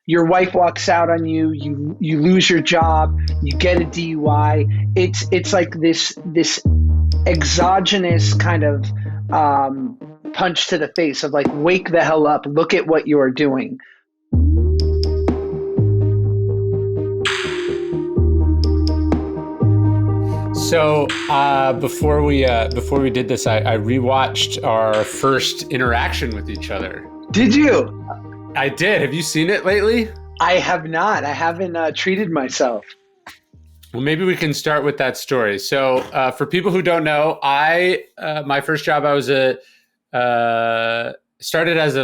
your wife walks out on you, you lose your job, you get a DUI. It's like this exogenous kind of punch to the face of like, wake the hell up, look at what you're doing. So before we did this, I rewatched our first interaction with each other. Did you? I did. Have you seen it lately? I have not. I haven't treated myself. Well, maybe we can start with that story. So for people who don't know, my first job, I was started as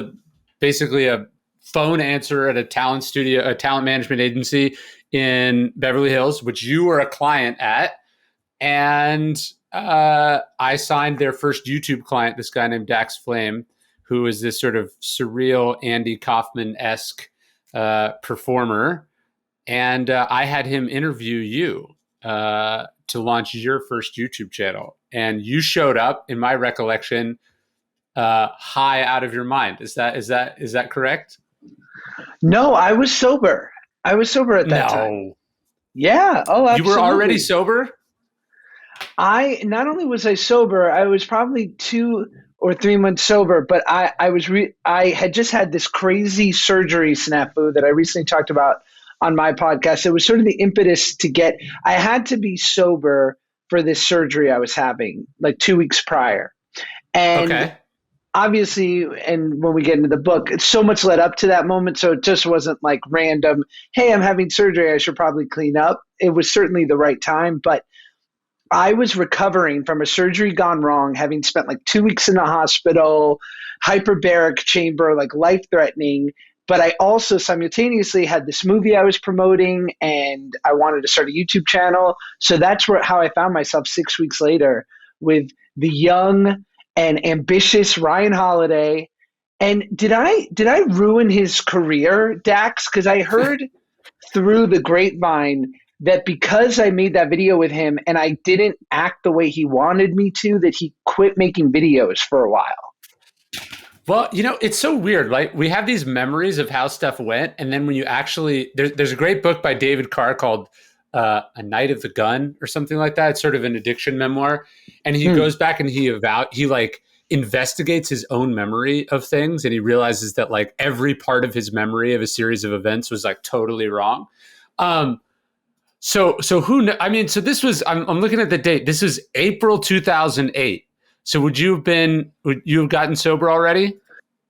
basically a phone answer at a talent studio, a talent management agency in Beverly Hills, which you were a client at. And I signed their first YouTube client, this guy named Dax Flame, who is this sort of surreal Andy Kaufman-esque performer. And I had him interview you to launch your first YouTube channel. And you showed up, in my recollection, high out of your mind. Is that correct? No, I was sober. I was sober at that time. Yeah. Oh, absolutely. You were already sober? I not only was I sober, I was probably 2 or 3 months sober, but I had just had this crazy surgery snafu that I recently talked about on my podcast. It was sort of the impetus I had to be sober for this surgery I was having like 2 weeks prior. And okay. Obviously, and when we get into the book, it's so much led up to that moment. So it just wasn't like random, hey, I'm having surgery, I should probably clean up. It was certainly the right time, but I was recovering from a surgery gone wrong, having spent like 2 weeks in the hospital, hyperbaric chamber, like life-threatening. But I also simultaneously had this movie I was promoting, and I wanted to start a YouTube channel. So that's how I found myself 6 weeks later with the young and ambitious Ryan Holiday. And did I ruin his career, Dax? Because I heard through the grapevine that because I made that video with him and I didn't act the way he wanted me to, that he quit making videos for a while. Well, it's so weird. Like, we have these memories of how stuff went. And then when you actually, there's a great book by David Carr called A Night of the Gun or something like that. It's sort of an addiction memoir. And he goes back and he like investigates his own memory of things. And he realizes that like every part of his memory of a series of events was like totally wrong. So so this was, I'm looking at the date. This is April 2008. So would you have gotten sober already?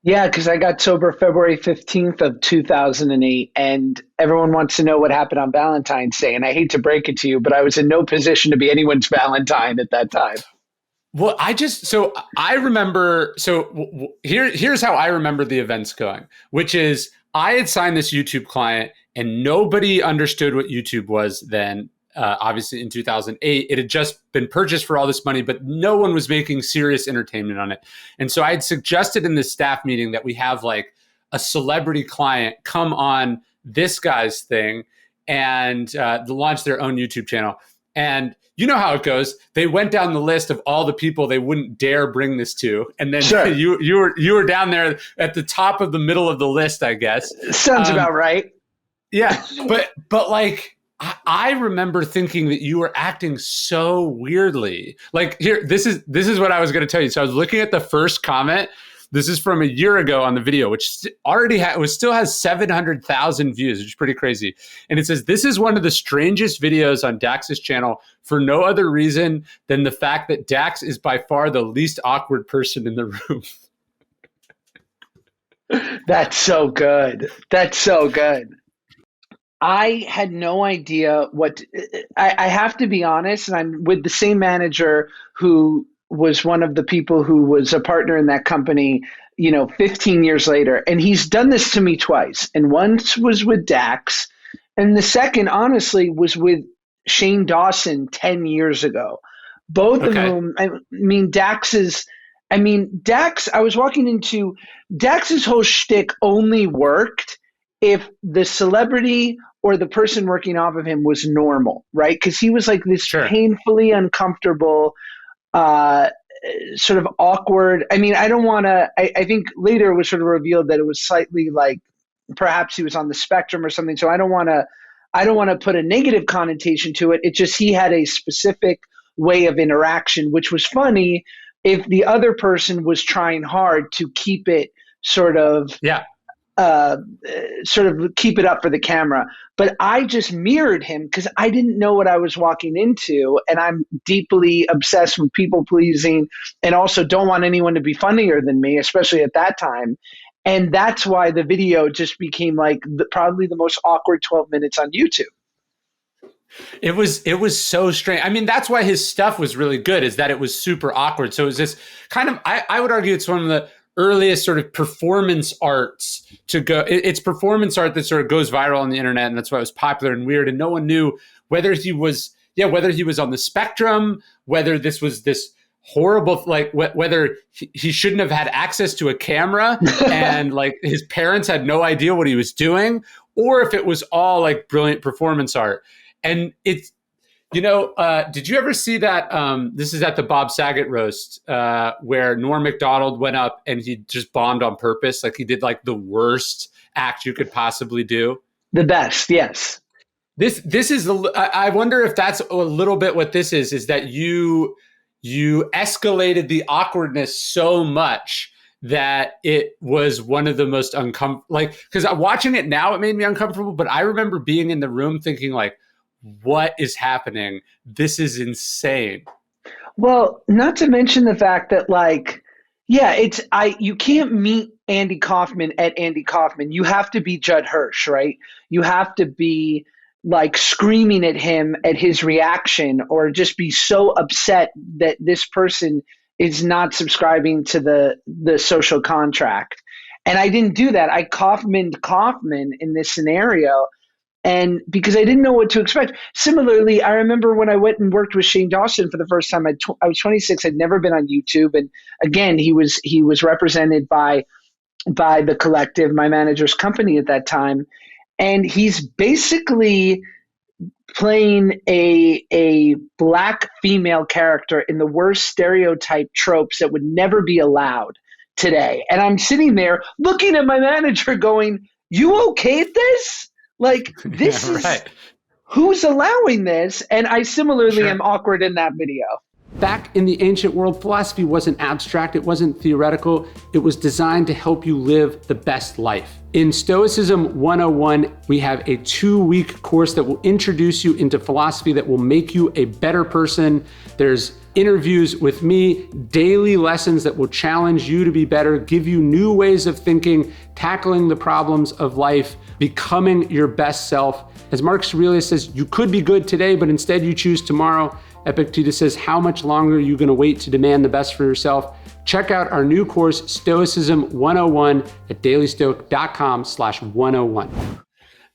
Yeah, because I got sober February 15th of 2008, and everyone wants to know what happened on Valentine's Day. And I hate to break it to you, but I was in no position to be anyone's Valentine at that time. Well, here's how I remember the events going, which is I had signed this YouTube client and nobody understood what YouTube was then. Obviously in 2008, it had just been purchased for all this money, but no one was making serious entertainment on it. And so I had suggested in this staff meeting that we have like a celebrity client come on this guy's thing and launch their own YouTube channel. And you know how it goes. They went down the list of all the people they wouldn't dare bring this to. And then sure. you were down there at the top of the middle of the list, I guess. Sounds about right. Yeah. But like, I remember thinking that you were acting so weirdly. Like here, this is what I was going to tell you. So I was looking at the first comment. This is from a year ago on the video, which already still has 700,000 views, which is pretty crazy. And it says, this is one of the strangest videos on Dax's channel for no other reason than the fact that Dax is by far the least awkward person in the room. That's so good. That's so good. I had no idea I have to be honest, and I'm with the same manager who was one of the people who was a partner in that company, 15 years later. And he's done this to me twice. And once was with Dax. And the second, honestly, was with Shane Dawson 10 years ago. Both of whom, Dax, I was walking into Dax's whole shtick only worked if the celebrity or the person working off of him was normal, right? Because he was like this painfully uncomfortable, sort of awkward. I think later it was sort of revealed that it was slightly like perhaps he was on the spectrum or something. So I don't want to put a negative connotation to it. It's just he had a specific way of interaction, which was funny if the other person was trying hard to keep it sort of Yeah. uh, sort of keep it up for the camera. But I just mirrored him because I didn't know what I was walking into. And I'm deeply obsessed with people pleasing and also don't want anyone to be funnier than me, especially at that time. And that's why the video just became like probably the most awkward 12 minutes on YouTube. It was so strange. I mean, that's why his stuff was really good, is that it was super awkward. So it was this kind of, I would argue it's one of the earliest sort of performance arts to go. It's performance art that sort of goes viral on the internet, and that's why it was popular and weird. And no one knew whether he was on the spectrum, whether this was this horrible, like whether he shouldn't have had access to a camera and like his parents had no idea what he was doing, or if it was all like brilliant performance art. And it's, did you ever see that? This is at the Bob Saget roast, where Norm Macdonald went up and he just bombed on purpose. Like he did like the worst act you could possibly do. The best, yes. This is I wonder if that's a little bit what this is that you escalated the awkwardness so much that it was one of the most uncomfortable, like, because watching it now, it made me uncomfortable. But I remember being in the room thinking like, what is happening? This is insane. Well, not to mention the fact that like, yeah, you can't meet Andy Kaufman at Andy Kaufman. You have to be Judd Hirsch, right? You have to be like screaming at him at his reaction, or just be so upset that this person is not subscribing to the social contract. And I didn't do that. I Kaufmaned Kaufman in this scenario, and because I didn't know what to expect. Similarly, I remember when I went and worked with Shane Dawson for the first time. I was 26. I'd never been on YouTube, and again, he was represented by the Collective, my manager's company at that time, and he's basically playing a black female character in the worst stereotype tropes that would never be allowed today. And I'm sitting there looking at my manager, going, "You okay at this? Like, this is Right. Who's allowing this?" And I similarly am awkward in that video. Back in the ancient world, philosophy wasn't abstract, it wasn't theoretical, it was designed to help you live the best life. In Stoicism 101, we have a 2-week course that will introduce you into philosophy, that will make you a better person. There's interviews with me, daily lessons that will challenge you to be better, give you new ways of thinking, tackling the problems of life, becoming your best self. As Marcus Aurelius says, you could be good today, but instead you choose tomorrow. Epictetus says, how much longer are you going to wait to demand the best for yourself? Check out our new course, Stoicism 101, at dailystoic.com/101.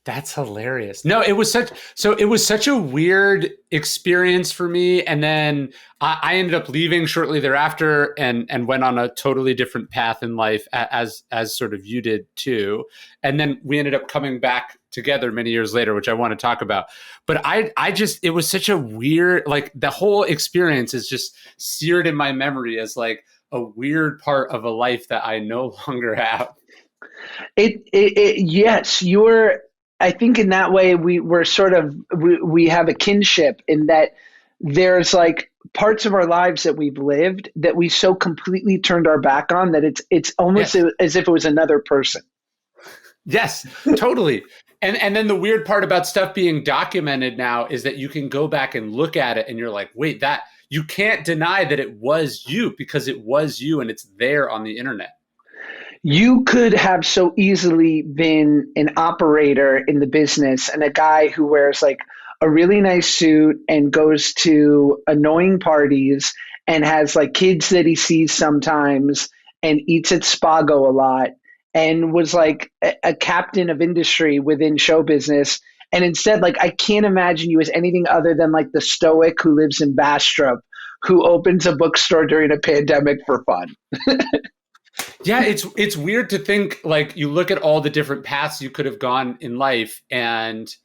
That's hilarious. No, it was such a weird experience for me. And then I ended up leaving shortly thereafter and went on a totally different path in life, as sort of you did too. And then we ended up coming back together many years later, which I want to talk about. But it was such a weird, like the whole experience is just seared in my memory as like a weird part of a life that I no longer have. Yes, I think in that way we have a kinship, in that there's like parts of our lives that we've lived that we so completely turned our back on that it's almost as if it was another person. Yes, totally. And then the weird part about stuff being documented now is that you can go back and look at it and you're like, wait, that you can't deny that it was you, because it was you and it's there on the internet. You could have so easily been an operator in the business and a guy who wears like a really nice suit and goes to annoying parties and has like kids that he sees sometimes and eats at Spago a lot, and was like a captain of industry within show business. And instead, like, I can't imagine you as anything other than like the Stoic who lives in Bastrop, who opens a bookstore during a pandemic for fun. Yeah, it's weird to think, like, you look at all the different paths you could have gone in life, and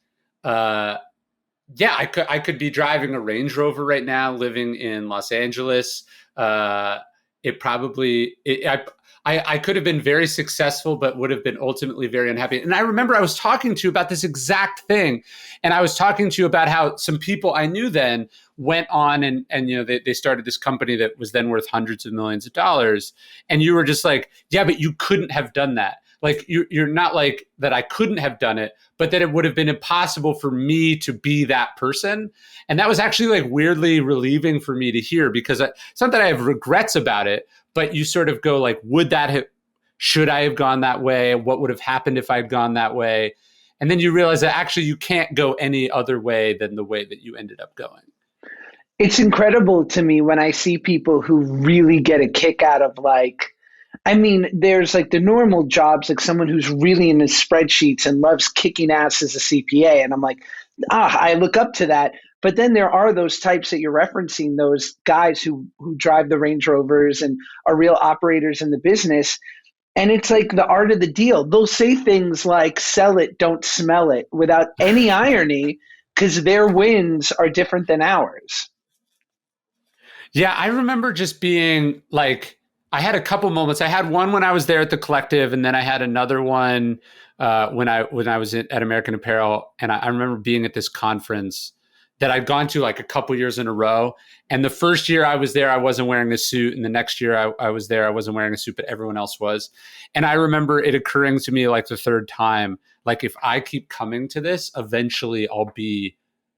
I could be driving a Range Rover right now, living in Los Angeles. I I could have been very successful, but would have been ultimately very unhappy. And I remember I was talking to you about this exact thing. And I was talking to you about how some people I knew then went on and they started this company that was then worth hundreds of millions of dollars. And you were just like, yeah, but you couldn't have done that. Like, you're not like that I couldn't have done it, but that it would have been impossible for me to be that person. And that was actually like weirdly relieving for me to hear, because it's not that I have regrets about it, but you sort of go like, should I have gone that way? What would have happened if I'd gone that way? And then you realize that actually you can't go any other way than the way that you ended up going. It's incredible to me when I see people who really get a kick out of there's like the normal jobs, like someone who's really into spreadsheets and loves kicking ass as a CPA. And I'm like, I look up to that. But then there are those types that you're referencing, those guys who drive the Range Rovers and are real operators in the business. And it's like the art of the deal. They'll say things like, sell it, don't smell it, without any irony, because their wins are different than ours. Yeah, I remember just being like, I had a couple moments. I had one when I was there at the Collective, and then I had another one when I was at American Apparel. And I remember being at this conference that I'd gone to like a couple years in a row. And the first year I was there, I wasn't wearing a suit. And the next year I was there, I wasn't wearing a suit, but everyone else was. And I remember it occurring to me like the third time, like, if I keep coming to this, eventually I'll be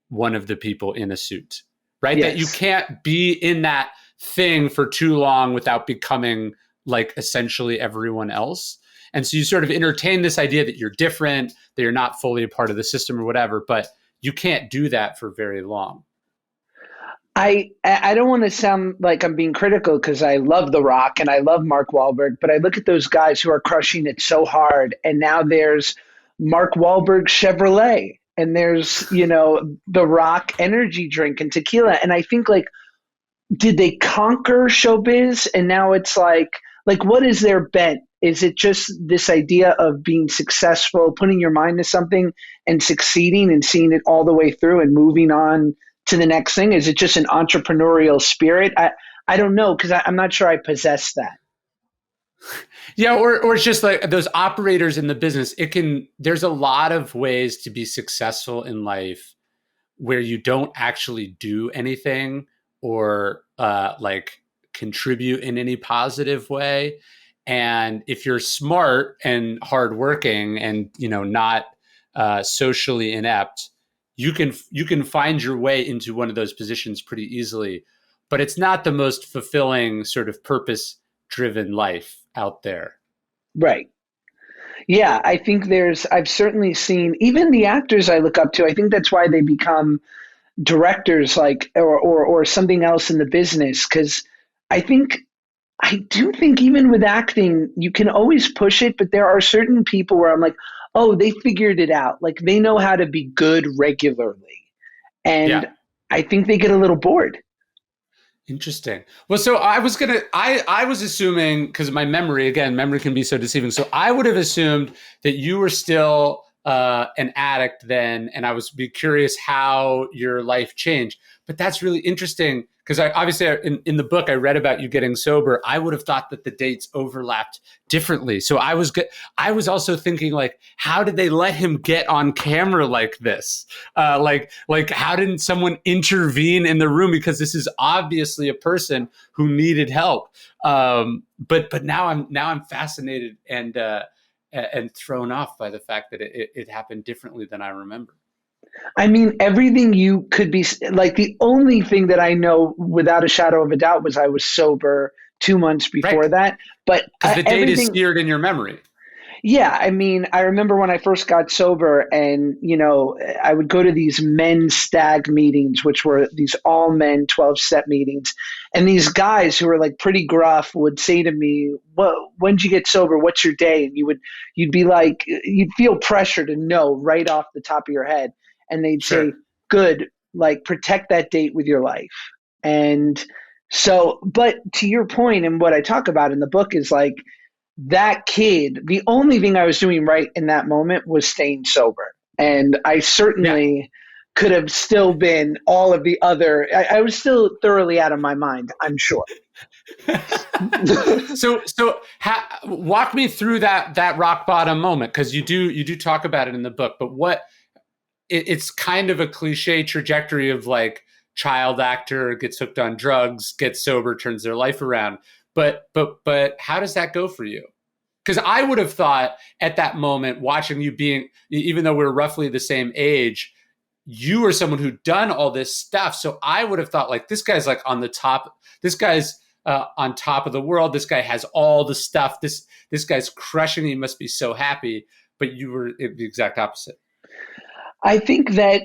one of the people in a suit, right? Yes. That you can't be in that thing for too long without becoming like essentially everyone else. And so you sort of entertain this idea that you're different, that you're not fully a part of the system or whatever, but you can't do that for very long. I don't want to sound like I'm being critical, because I love The Rock and I love Mark Wahlberg, but I look at those guys who are crushing it so hard, and now there's Mark Wahlberg Chevrolet, and there's, The Rock energy drink and tequila. And I think, like, did they conquer showbiz? And now it's like what is their bent? Is it just this idea of being successful, putting your mind to something and succeeding and seeing it all the way through and moving on to the next thing? Is it just an entrepreneurial spirit? I don't know, because I'm not sure I possess that. Yeah, or it's just like those operators in the business. There's a lot of ways to be successful in life where you don't actually do anything or like contribute in any positive way. And if you're smart and hardworking and not socially inept, you can find your way into one of those positions pretty easily. But it's not the most fulfilling sort of purpose-driven life out there. Right. Yeah, I think I've certainly seen even the actors I look up to. I think that's why they become directors, like, or something else in the business. Because I do think even with acting, you can always push it, but there are certain people where I'm like, oh, they figured it out. Like, they know how to be good regularly. And yeah. I think they get a little bored. Interesting. Well, so I was assuming, because my memory can be so deceiving. So I would have assumed that you were still an addict then, and I was curious how your life changed. But that's really interesting, because obviously in the book I read about you getting sober. I would have thought that the dates overlapped differently. So I was also thinking, like, how did they let him get on camera like this? Like how didn't someone intervene in the room, because this is obviously a person who needed help. But now I'm fascinated and thrown off by the fact that it happened differently than I remember. I mean, everything you could be like, the only thing that I know without a shadow of a doubt was I was sober 2 months before that. But because the date is seared in your memory. Yeah. I mean, I remember when I first got sober, and, I would go to these men's stag meetings, which were these all men 12-step meetings. And these guys who were like pretty gruff would say to me, well, when'd you get sober? What's your day? And you'd be like, you'd feel pressure to know right off the top of your head. And they'd say, good, like, protect that date with your life. And so, but to your point, and what I talk about in the book is, like, that kid, the only thing I was doing right in that moment was staying sober. And I certainly could have still been all of the other, I was still thoroughly out of my mind, I'm sure. Walk me through that rock bottom moment, because you do talk about it in the book. But it's kind of a cliche trajectory of like child actor gets hooked on drugs, gets sober, turns their life around. But how does that go for you? Because I would have thought at that moment, watching you being, even though we're roughly the same age, you are someone who'd done all this stuff. So I would have thought like, this guy's like on the top. This guy's on top of the world. This guy has all the stuff. This guy's crushing. He must be so happy. But you were the exact opposite. I think that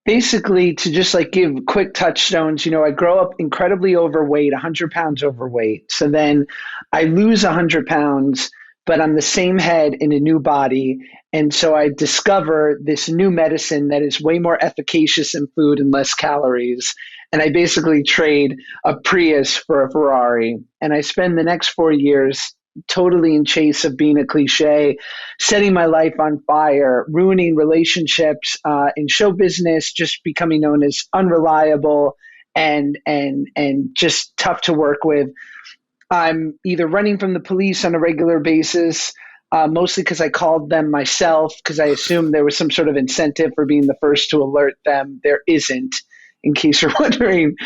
basically, to just like give quick touchstones, I grow up incredibly overweight, 100 pounds overweight. So then I lose 100 pounds, but I'm the same head in a new body. And so I discover this new medicine that is way more efficacious in food and less calories. And I basically trade a Prius for a Ferrari. And I spend the next 4 years totally in chase of being a cliche, setting my life on fire, ruining relationships in show business, just becoming known as unreliable and just tough to work with. I'm either running from the police on a regular basis, mostly because I called them myself, because I assumed there was some sort of incentive for being the first to alert them. There isn't, in case you're wondering.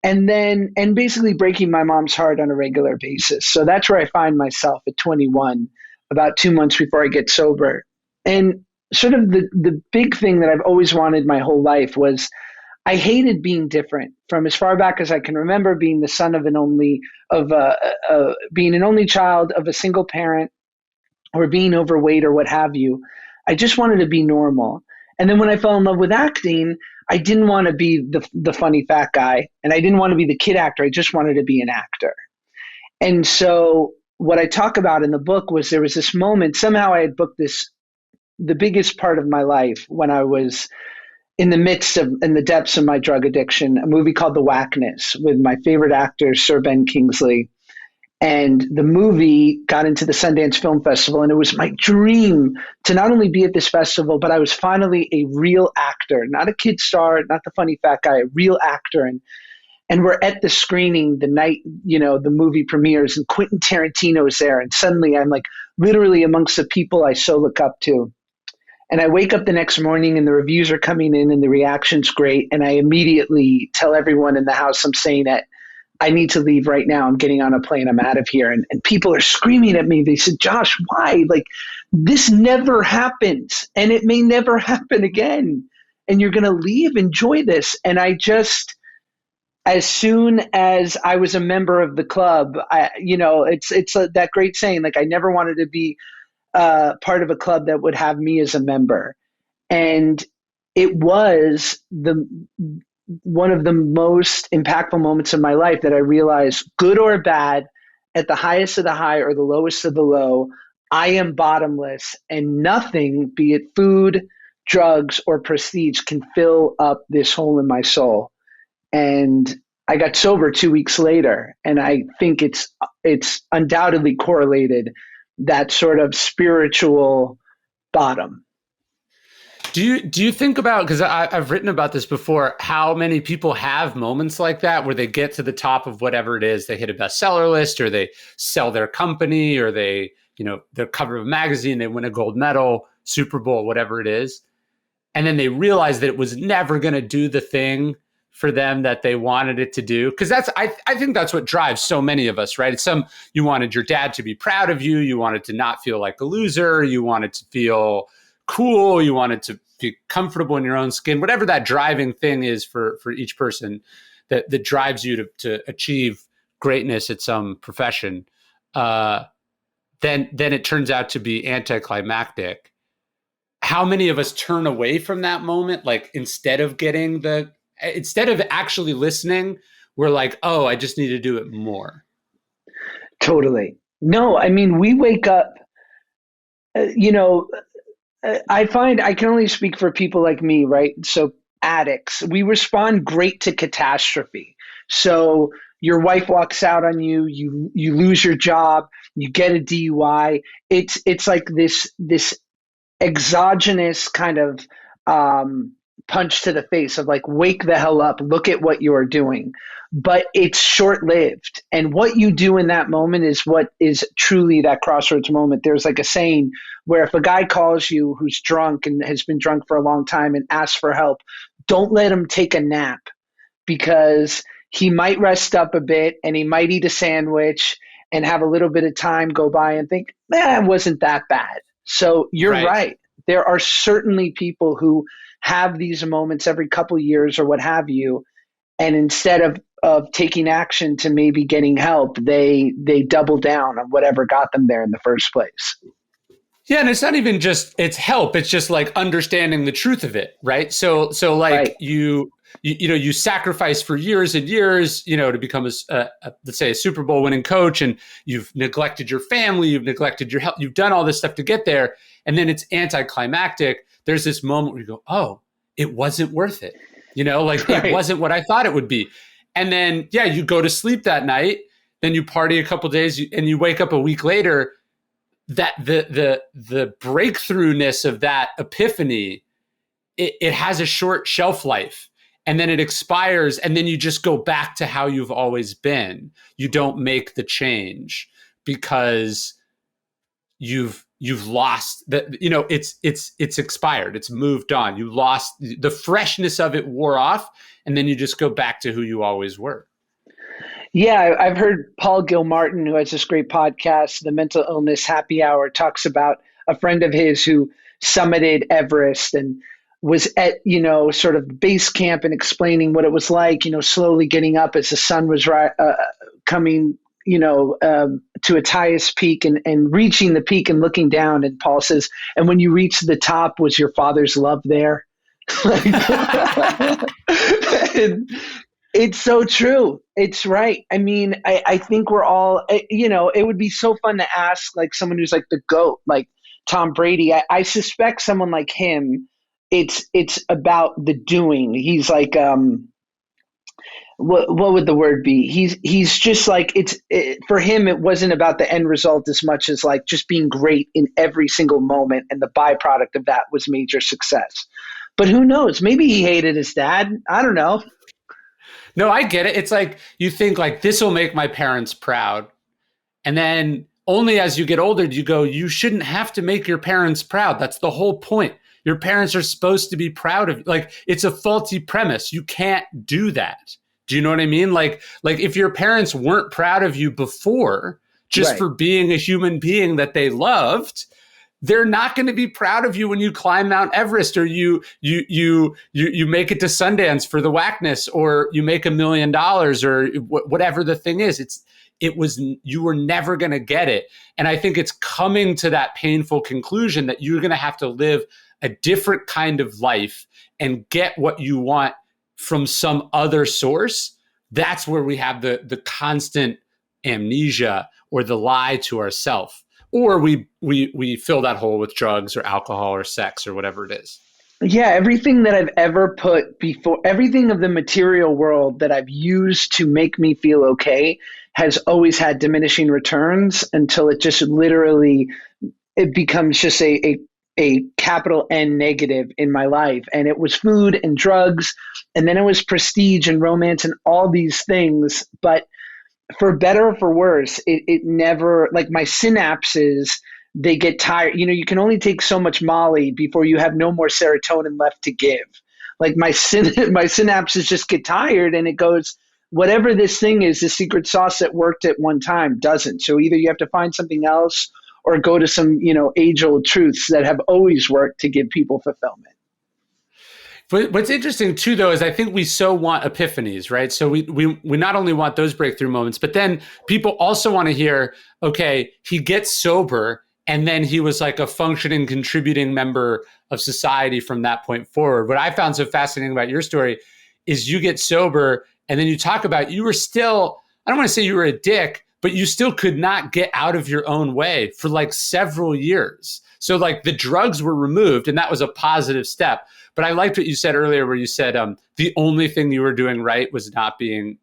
And basically breaking my mom's heart on a regular basis. So that's where I find myself at 21, about 2 months before I get sober. And sort of the big thing that I've always wanted my whole life was, I hated being different from as far back as I can remember, being the son of being an only child of a single parent, or being overweight or what have you. I just wanted to be normal. And then when I fell in love with acting, I didn't want to be the funny fat guy, and I didn't want to be the kid actor. I just wanted to be an actor. And so what I talk about in the book was, there was this moment, somehow I had booked the biggest part of my life when I was in the depths of my drug addiction, a movie called The Whackness with my favorite actor, Sir Ben Kingsley. And the movie got into the Sundance Film Festival, and it was my dream to not only be at this festival, but I was finally a real actor, not a kid star, not the funny fat guy, a real actor. And we're at the screening the night, the movie premieres, and Quentin Tarantino is there. And suddenly I'm like literally amongst the people I so look up to. And I wake up the next morning and the reviews are coming in and the reaction's great. And I immediately tell everyone in the house I'm saying that I need to leave right now. I'm getting on a plane. I'm out of here. And people are screaming at me. They said, Josh, why? Like, this never happens, and it may never happen again. And you're going to leave, enjoy this. And I just, as soon as I was a member of the club, it's that great saying, like, I never wanted to be part of a club that would have me as a member. And it was one of the most impactful moments of my life that I realized, good or bad, at the highest of the high or the lowest of the low, I am bottomless, and nothing, be it food, drugs, or prestige, can fill up this hole in my soul. And I got sober 2 weeks later, and I think it's undoubtedly correlated, that sort of spiritual bottom. Do you think about, because I've written about this before, how many people have moments like that where they get to the top of whatever it is, they hit a bestseller list, or they sell their company, or they, they're cover of a magazine, they win a gold medal, Super Bowl, whatever it is. And then they realize that it was never going to do the thing for them that they wanted it to do. Because I think that's what drives so many of us, right? You wanted your dad to be proud of you. You wanted to not feel like a loser. You wanted to feel cool. You wanted to be comfortable in your own skin, whatever that driving thing is for each person that drives you to achieve greatness at some profession. Then it turns out to be anticlimactic. How many of us turn away from that moment? Like, instead of actually listening, we're like, oh, I just need to do it more. Totally. No, I mean, we wake up, I find, I can only speak for people like me, right? So addicts, we respond great to catastrophe. So your wife walks out on you, you lose your job, you get a DUI. It's like this exogenous kind of punch to the face of like, wake the hell up, look at what you're doing. But it's short lived. And what you do in that moment is what is truly that crossroads moment. There's like a saying where if a guy calls you who's drunk and has been drunk for a long time and asks for help, don't let him take a nap, because he might rest up a bit and he might eat a sandwich and have a little bit of time go by and think, it wasn't that bad. So you're right. There are certainly people who have these moments every couple of years or what have you. And instead of taking action to maybe getting help, they double down on whatever got them there in the first place. Yeah, and it's not even just it's help. It's just like understanding the truth of it, right? So like you sacrifice for years and years, to become let's say a Super Bowl winning coach, and you've neglected your family, you've neglected your health, you've done all this stuff to get there, and then it's anticlimactic. There's this moment where you go, oh, it wasn't worth it. It wasn't what I thought it would be. And then, you go to sleep that night, then you party a couple days, and you wake up a week later. That the breakthrough-ness of that epiphany, it has a short shelf life, and then it expires, and then you just go back to how you've always been. You don't make the change because you've lost that. It's expired. It's moved on. You lost the freshness of it, wore off, and then you just go back to who you always were. Yeah, I've heard Paul Gilmartin, who has this great podcast, The Mental Illness Happy Hour, talks about a friend of his who summited Everest and was at, sort of base camp and explaining what it was like, slowly getting up as the sun was coming, to its highest peak and reaching the peak and looking down. And Paul says, and when you reach the top, was your father's love there? And it's so true. It's right. I mean, I think we're all, it would be so fun to ask like someone who's like the GOAT, like Tom Brady. I suspect someone like him, it's about the doing. He's like, what would the word be? He's just like, for him, it wasn't about the end result as much as like just being great in every single moment. And the byproduct of that was major success. But who knows? Maybe he hated his dad. I don't know. No, I get it. It's like you think like this will make my parents proud. And then only as you get older, do you go, you shouldn't have to make your parents proud. That's the whole point. Your parents are supposed to be proud of you. Like it's a faulty premise. You can't do that. Do you know what I mean? Like if your parents weren't proud of you before, just for being a human being that they loved, they're not going to be proud of you when you climb Mount Everest or you make it to Sundance for the whackness, or you make $1 million or whatever the thing is. You were never going to get it. And I think it's coming to that painful conclusion that you're going to have to live a different kind of life and get what you want from some other source. That's where we have the constant amnesia or the lie to ourselves. Or we fill that hole with drugs or alcohol or sex or whatever it is. Yeah, everything that I've ever put before, everything of the material world that I've used to make me feel okay has always had diminishing returns until it just literally, it becomes just a capital N negative in my life. And it was food and drugs, and then it was prestige and romance and all these things. But for better or for worse, it never, like my synapses, they get tired. You can only take so much Molly before you have no more serotonin left to give. Like my synapses just get tired, and it goes, whatever this thing is, the secret sauce that worked at one time doesn't. So either you have to find something else or go to some, age-old truths that have always worked to give people fulfillment. But what's interesting too, though, is I think we so want epiphanies, right? So we not only want those breakthrough moments, but then people also want to hear, okay, he gets sober, and then he was like a functioning, contributing member of society from that point forward. What I found so fascinating about your story is you get sober, and then you talk about you were still, I don't want to say you were a dick, but you still could not get out of your own way for like several years. So like the drugs were removed, and that was a positive step. But I liked what you said earlier, where you said the only thing you were doing right was not being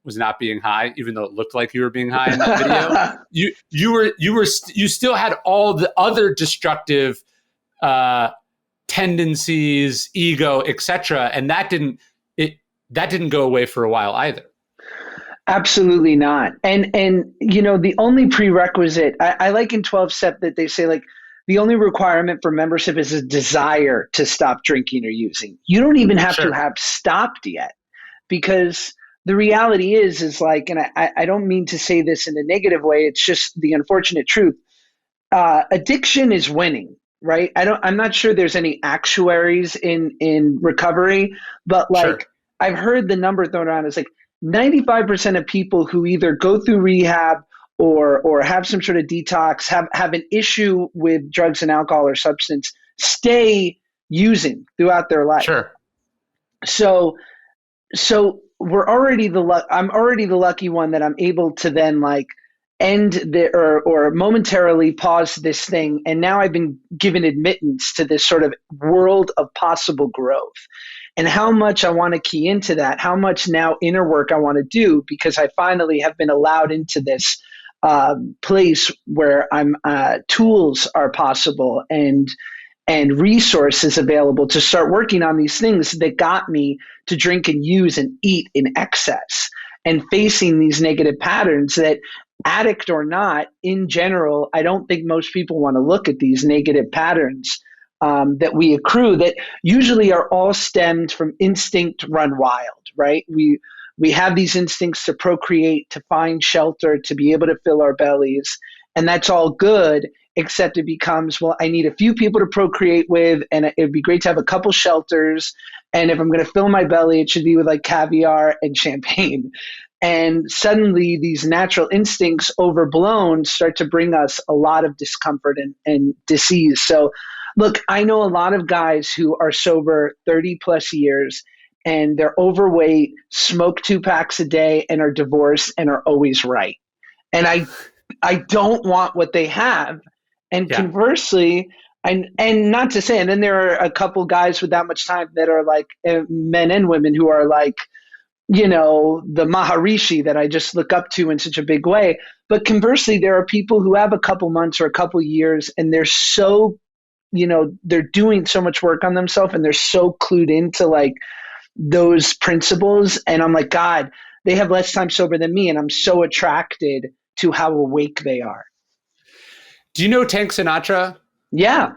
high, even though it looked like you were being high in that video. You still had all the other destructive tendencies, ego, etc. And that didn't go away for a while either. Absolutely not. And the only prerequisite, I like in 12 step that they say, like, the only requirement for membership is a desire to stop drinking or using. You don't even have to have stopped yet, because the reality is like, and I don't mean to say this in a negative way, it's just the unfortunate truth. Addiction is winning, right? I'm not sure there's any actuaries in recovery, but like I've heard the number thrown around is like 95% of people who either go through rehab or have some sort of detox, have an issue with drugs and alcohol or substance, stay using throughout their life. Sure. So I'm already the lucky one that I'm able to then like end or momentarily pause this thing. And now I've been given admittance to this sort of world of possible growth. And how much I want to key into that, how much now inner work I want to do, because I finally have been allowed into this place where tools are possible and resources available to start working on these things that got me to drink and use and eat in excess, and facing these negative patterns that, addict or not, in general, I don't think most people want to look at these negative patterns that we accrue, that usually are all stemmed from instinct run wild, right? We have these instincts to procreate, to find shelter, to be able to fill our bellies, and that's all good, except it becomes, well, I need a few people to procreate with, and it'd be great to have a couple shelters, and if I'm going to fill my belly, it should be with like caviar and champagne. And suddenly these natural instincts overblown start to bring us a lot of discomfort and disease. So look, I know a lot of guys who are sober 30 plus years, and they're overweight, smoke 2 packs a day, and are divorced and are always right. And I don't want what they have. And conversely, and not to say, and then there are a couple guys with that much time that are like men and women who are like, the Maharishi that I just look up to in such a big way. But conversely, there are people who have a couple months or a couple years, and they're so, they're doing so much work on themselves, and they're so clued into like those principles. And I'm like, God, they have less time sober than me, and I'm so attracted to how awake they are. Do you know Tank Sinatra? Yeah.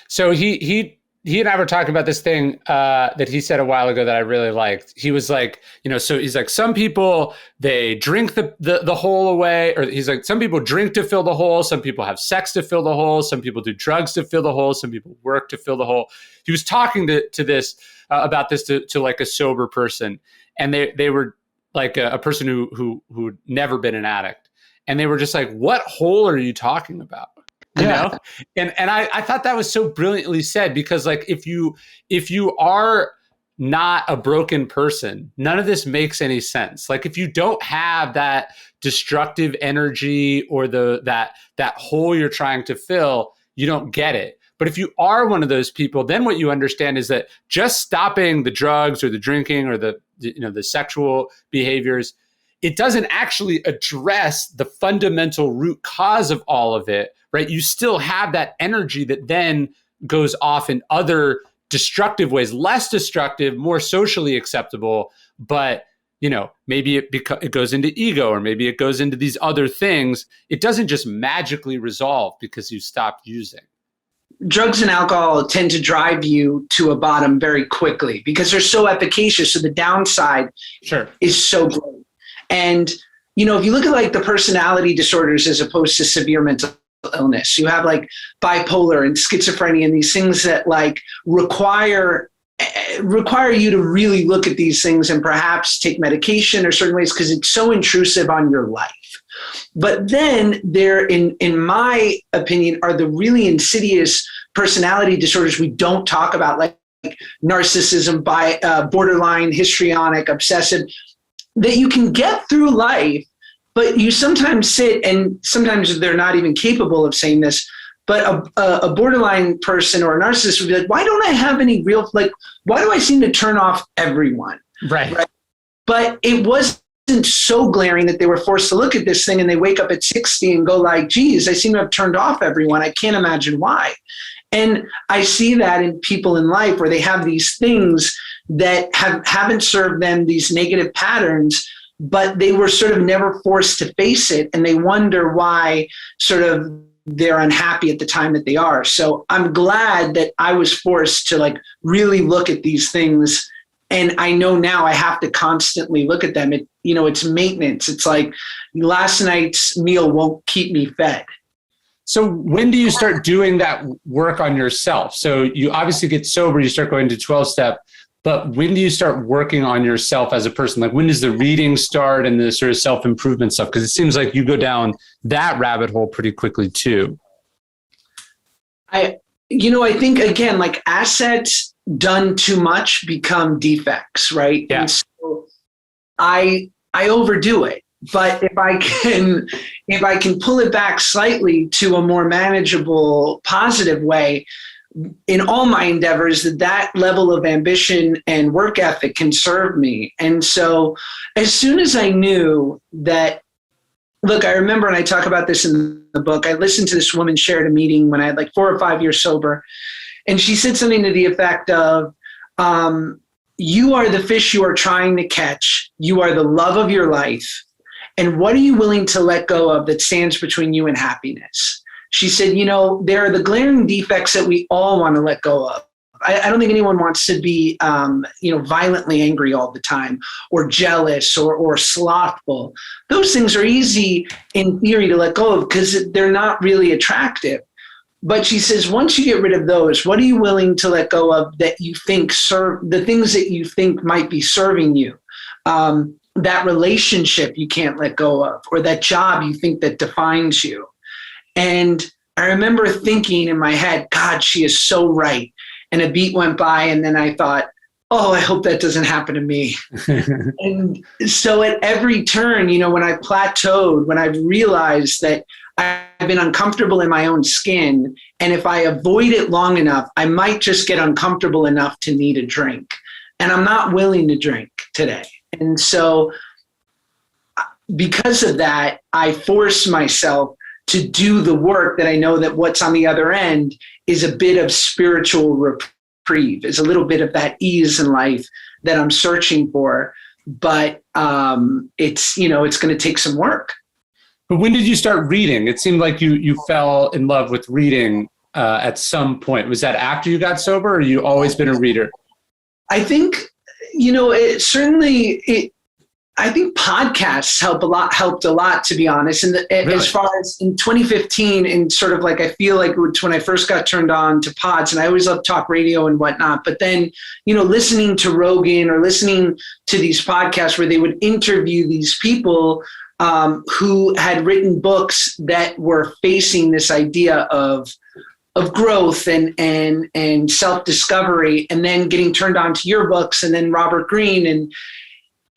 So he and I were talking about this thing that he said a while ago that I really liked. He was like, so he's like, some people, they drink the hole away, or he's like, some people drink to fill the hole. Some people have sex to fill the hole. Some people do drugs to fill the hole. Some people work to fill the hole. He was talking to this about this to like a sober person. And they were like a person who'd never been an addict. And they were just like, what hole are you talking about? You know? And I thought that was so brilliantly said, because like, if you are not a broken person, none of this makes any sense. Like if you don't have that destructive energy or that hole you're trying to fill, you don't get it. But if you are one of those people, then what you understand is that just stopping the drugs or the drinking or the sexual behaviors, it doesn't actually address the fundamental root cause of all of it, right? You still have that energy that then goes off in other destructive ways, less destructive, more socially acceptable, but maybe it goes into ego, or maybe it goes into these other things. It doesn't just magically resolve because you stopped using. Drugs and alcohol tend to drive you to a bottom very quickly because they're so efficacious. So the downside is so great. And, if you look at like the personality disorders as opposed to severe mental illness, you have like bipolar and schizophrenia and these things that like require you to really look at these things and perhaps take medication or certain ways because it's so intrusive on your life. But then there, in my opinion, are the really insidious personality disorders we don't talk about, like narcissism, borderline, histrionic, obsessive, that you can get through life, but you sometimes sit, and sometimes they're not even capable of saying this, but a borderline person or a narcissist would be like, why don't I have any real, like, why do I seem to turn off everyone? Right. But it wasn't so glaring that they were forced to look at this thing and they wake up at 60 and go like, geez, I seem to have turned off everyone. I can't imagine why. And I see that in people in life where they have these things that haven't served them, these negative patterns, but they were sort of never forced to face it. And they wonder why sort of they're unhappy at the time that they are. So I'm glad that I was forced to like really look at these things. And I know now I have to constantly look at them. It's maintenance. It's like last night's meal won't keep me fed. So when do you start doing that work on yourself? So you obviously get sober, you start going to 12-step, but when do you start working on yourself as a person? Like when does the reading start and the sort of self-improvement stuff? Because it seems like you go down that rabbit hole pretty quickly too. I think again, like assets done too much become defects, right? Yeah. And so I overdo it. But if I can pull it back slightly to a more manageable, positive way, in all my endeavors, that level of ambition and work ethic can serve me. And so as soon as I knew that, look, I remember, and I talk about this in the book, I listened to this woman share at a meeting when I had like 4 or 5 years sober. And she said something to the effect of, you are the fish you are trying to catch. You are the love of your life. And what are you willing to let go of that stands between you and happiness? She said, there are the glaring defects that we all want to let go of. I don't think anyone wants to be, violently angry all the time or jealous or slothful. Those things are easy in theory to let go of because they're not really attractive. But she says, once you get rid of those, what are you willing to let go of that you think serve the things that you think might be serving you? That relationship you can't let go of, or that job you think that defines you. And I remember thinking in my head, God, she is so right. And a beat went by, and then I thought, oh, I hope that doesn't happen to me. And so at every turn, when I plateaued, when I've realized that I've been uncomfortable in my own skin, and if I avoid it long enough, I might just get uncomfortable enough to need a drink. And I'm not willing to drink today. And so because of that, I force myself to do the work that I know that what's on the other end is a bit of spiritual reprieve, is a little bit of that ease in life that I'm searching for. But it's going to take some work. But when did you start reading? It seemed like you fell in love with reading at some point. Was that after you got sober, or you always been a reader? I think, I think podcasts helped a lot, to be honest. And Really? As far as in 2015, and sort of like, I feel like it's when I first got turned on to pods, and I always loved talk radio and whatnot. But then, listening to Rogan or listening to these podcasts where they would interview these people who had written books that were facing this idea of growth and self-discovery, and then getting turned on to your books, and then Robert Greene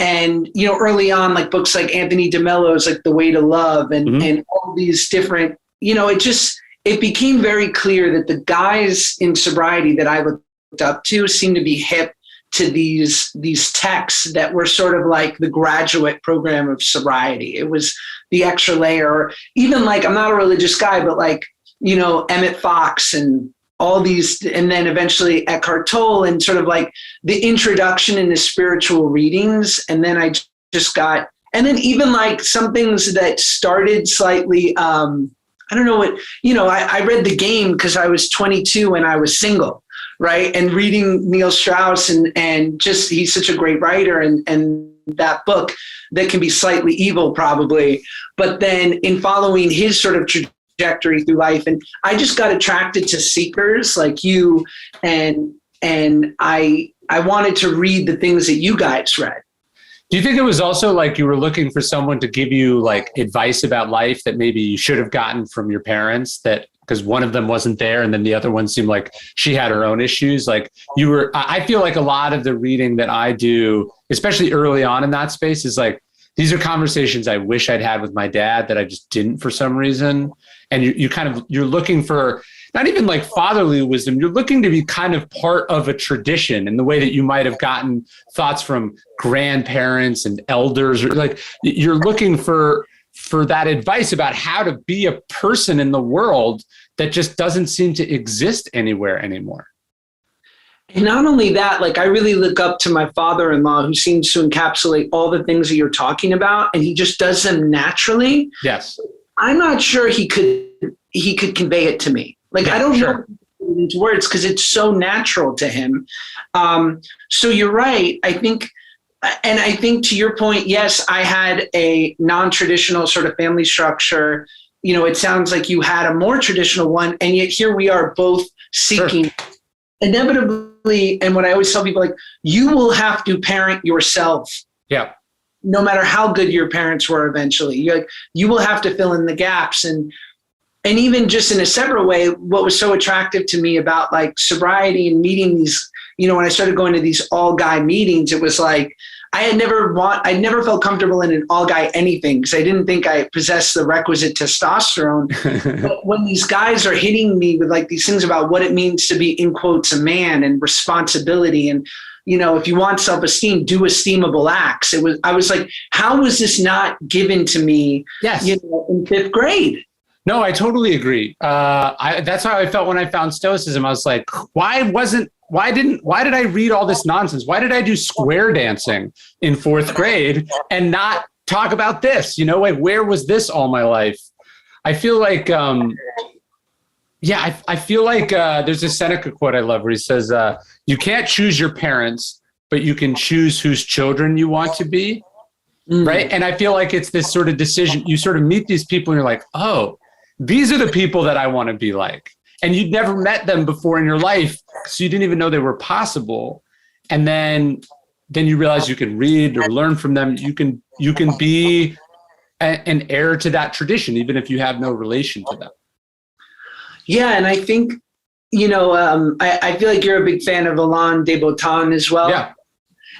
and early on, like books like Anthony DeMello's like The Way to Love and all these different, it became very clear that the guys in sobriety that I looked up to seemed to be hip to these texts that were sort of like the graduate program of sobriety. It was the extra layer, or even like, I'm not a religious guy, but like, Emmett Fox and all these, and then eventually Eckhart Tolle, and sort of like the introduction into spiritual readings. And then I just got, and then even like some things that started slightly, I don't know what, I read The Game because I was 22 and I was single, right? And reading Neil Strauss and just, he's such a great writer, and that book that can be slightly evil probably, but then in following his sort of trajectory through life. And I just got attracted to seekers like you, and I wanted to read the things that you guys read. Do you think it was also like you were looking for someone to give you like advice about life that maybe you should have gotten from your parents, that because one of them wasn't there and then the other one seemed like she had her own issues? Like I feel like a lot of the reading that I do, especially early on in that space, is like, these are conversations I wish I'd had with my dad that I just didn't for some reason. And you're looking for not even like fatherly wisdom. You're looking to be kind of part of a tradition in the way that you might have gotten thoughts from grandparents and elders, or like you're looking for that advice about how to be a person in the world that just doesn't seem to exist anywhere anymore. And not only that, like I really look up to my father-in-law, who seems to encapsulate all the things that you're talking about, and he just does them naturally. Yes. I'm not sure he could convey it to me. Like, yeah, I don't know into words because it's so natural to him. So you're right. I think to your point, yes, I had a non-traditional sort of family structure. You know, it sounds like you had a more traditional one, and yet here we are both seeking. Sure. Inevitably, and what I always tell people, like, you will have to parent yourself. Yeah. No matter how good your parents were eventually. You will have to fill in the gaps. And even just in a separate way, what was so attractive to me about like sobriety and meeting these, you know, when I started going to these all guy meetings, it was like, I never felt comfortable in an all guy anything because I didn't think I possessed the requisite testosterone. But when these guys are hitting me with like these things about what it means to be, in quotes, a man and responsibility, and, you know, if you want self-esteem, do esteemable acts. I was like, how was this not given to me? Yes. You know, in 5th grade? No, I totally agree. That's how I felt when I found Stoicism. I was like, why did I read all this nonsense? Why did I do square dancing in 4th grade and not talk about this? You know, like, where was this all my life? I feel like, I feel like there's a Seneca quote I love where he says, you can't choose your parents, but you can choose whose children you want to be. Right. And I feel like it's this sort of decision. You sort of meet these people and you're like, oh, these are the people that I want to be like. And you'd never met them before in your life, so you didn't even know they were possible. And then you realize you can read or learn from them. You can be an heir to that tradition, even if you have no relation to them. Yeah, and I think, you know, I feel like you're a big fan of Alain de Botton as well. Yeah.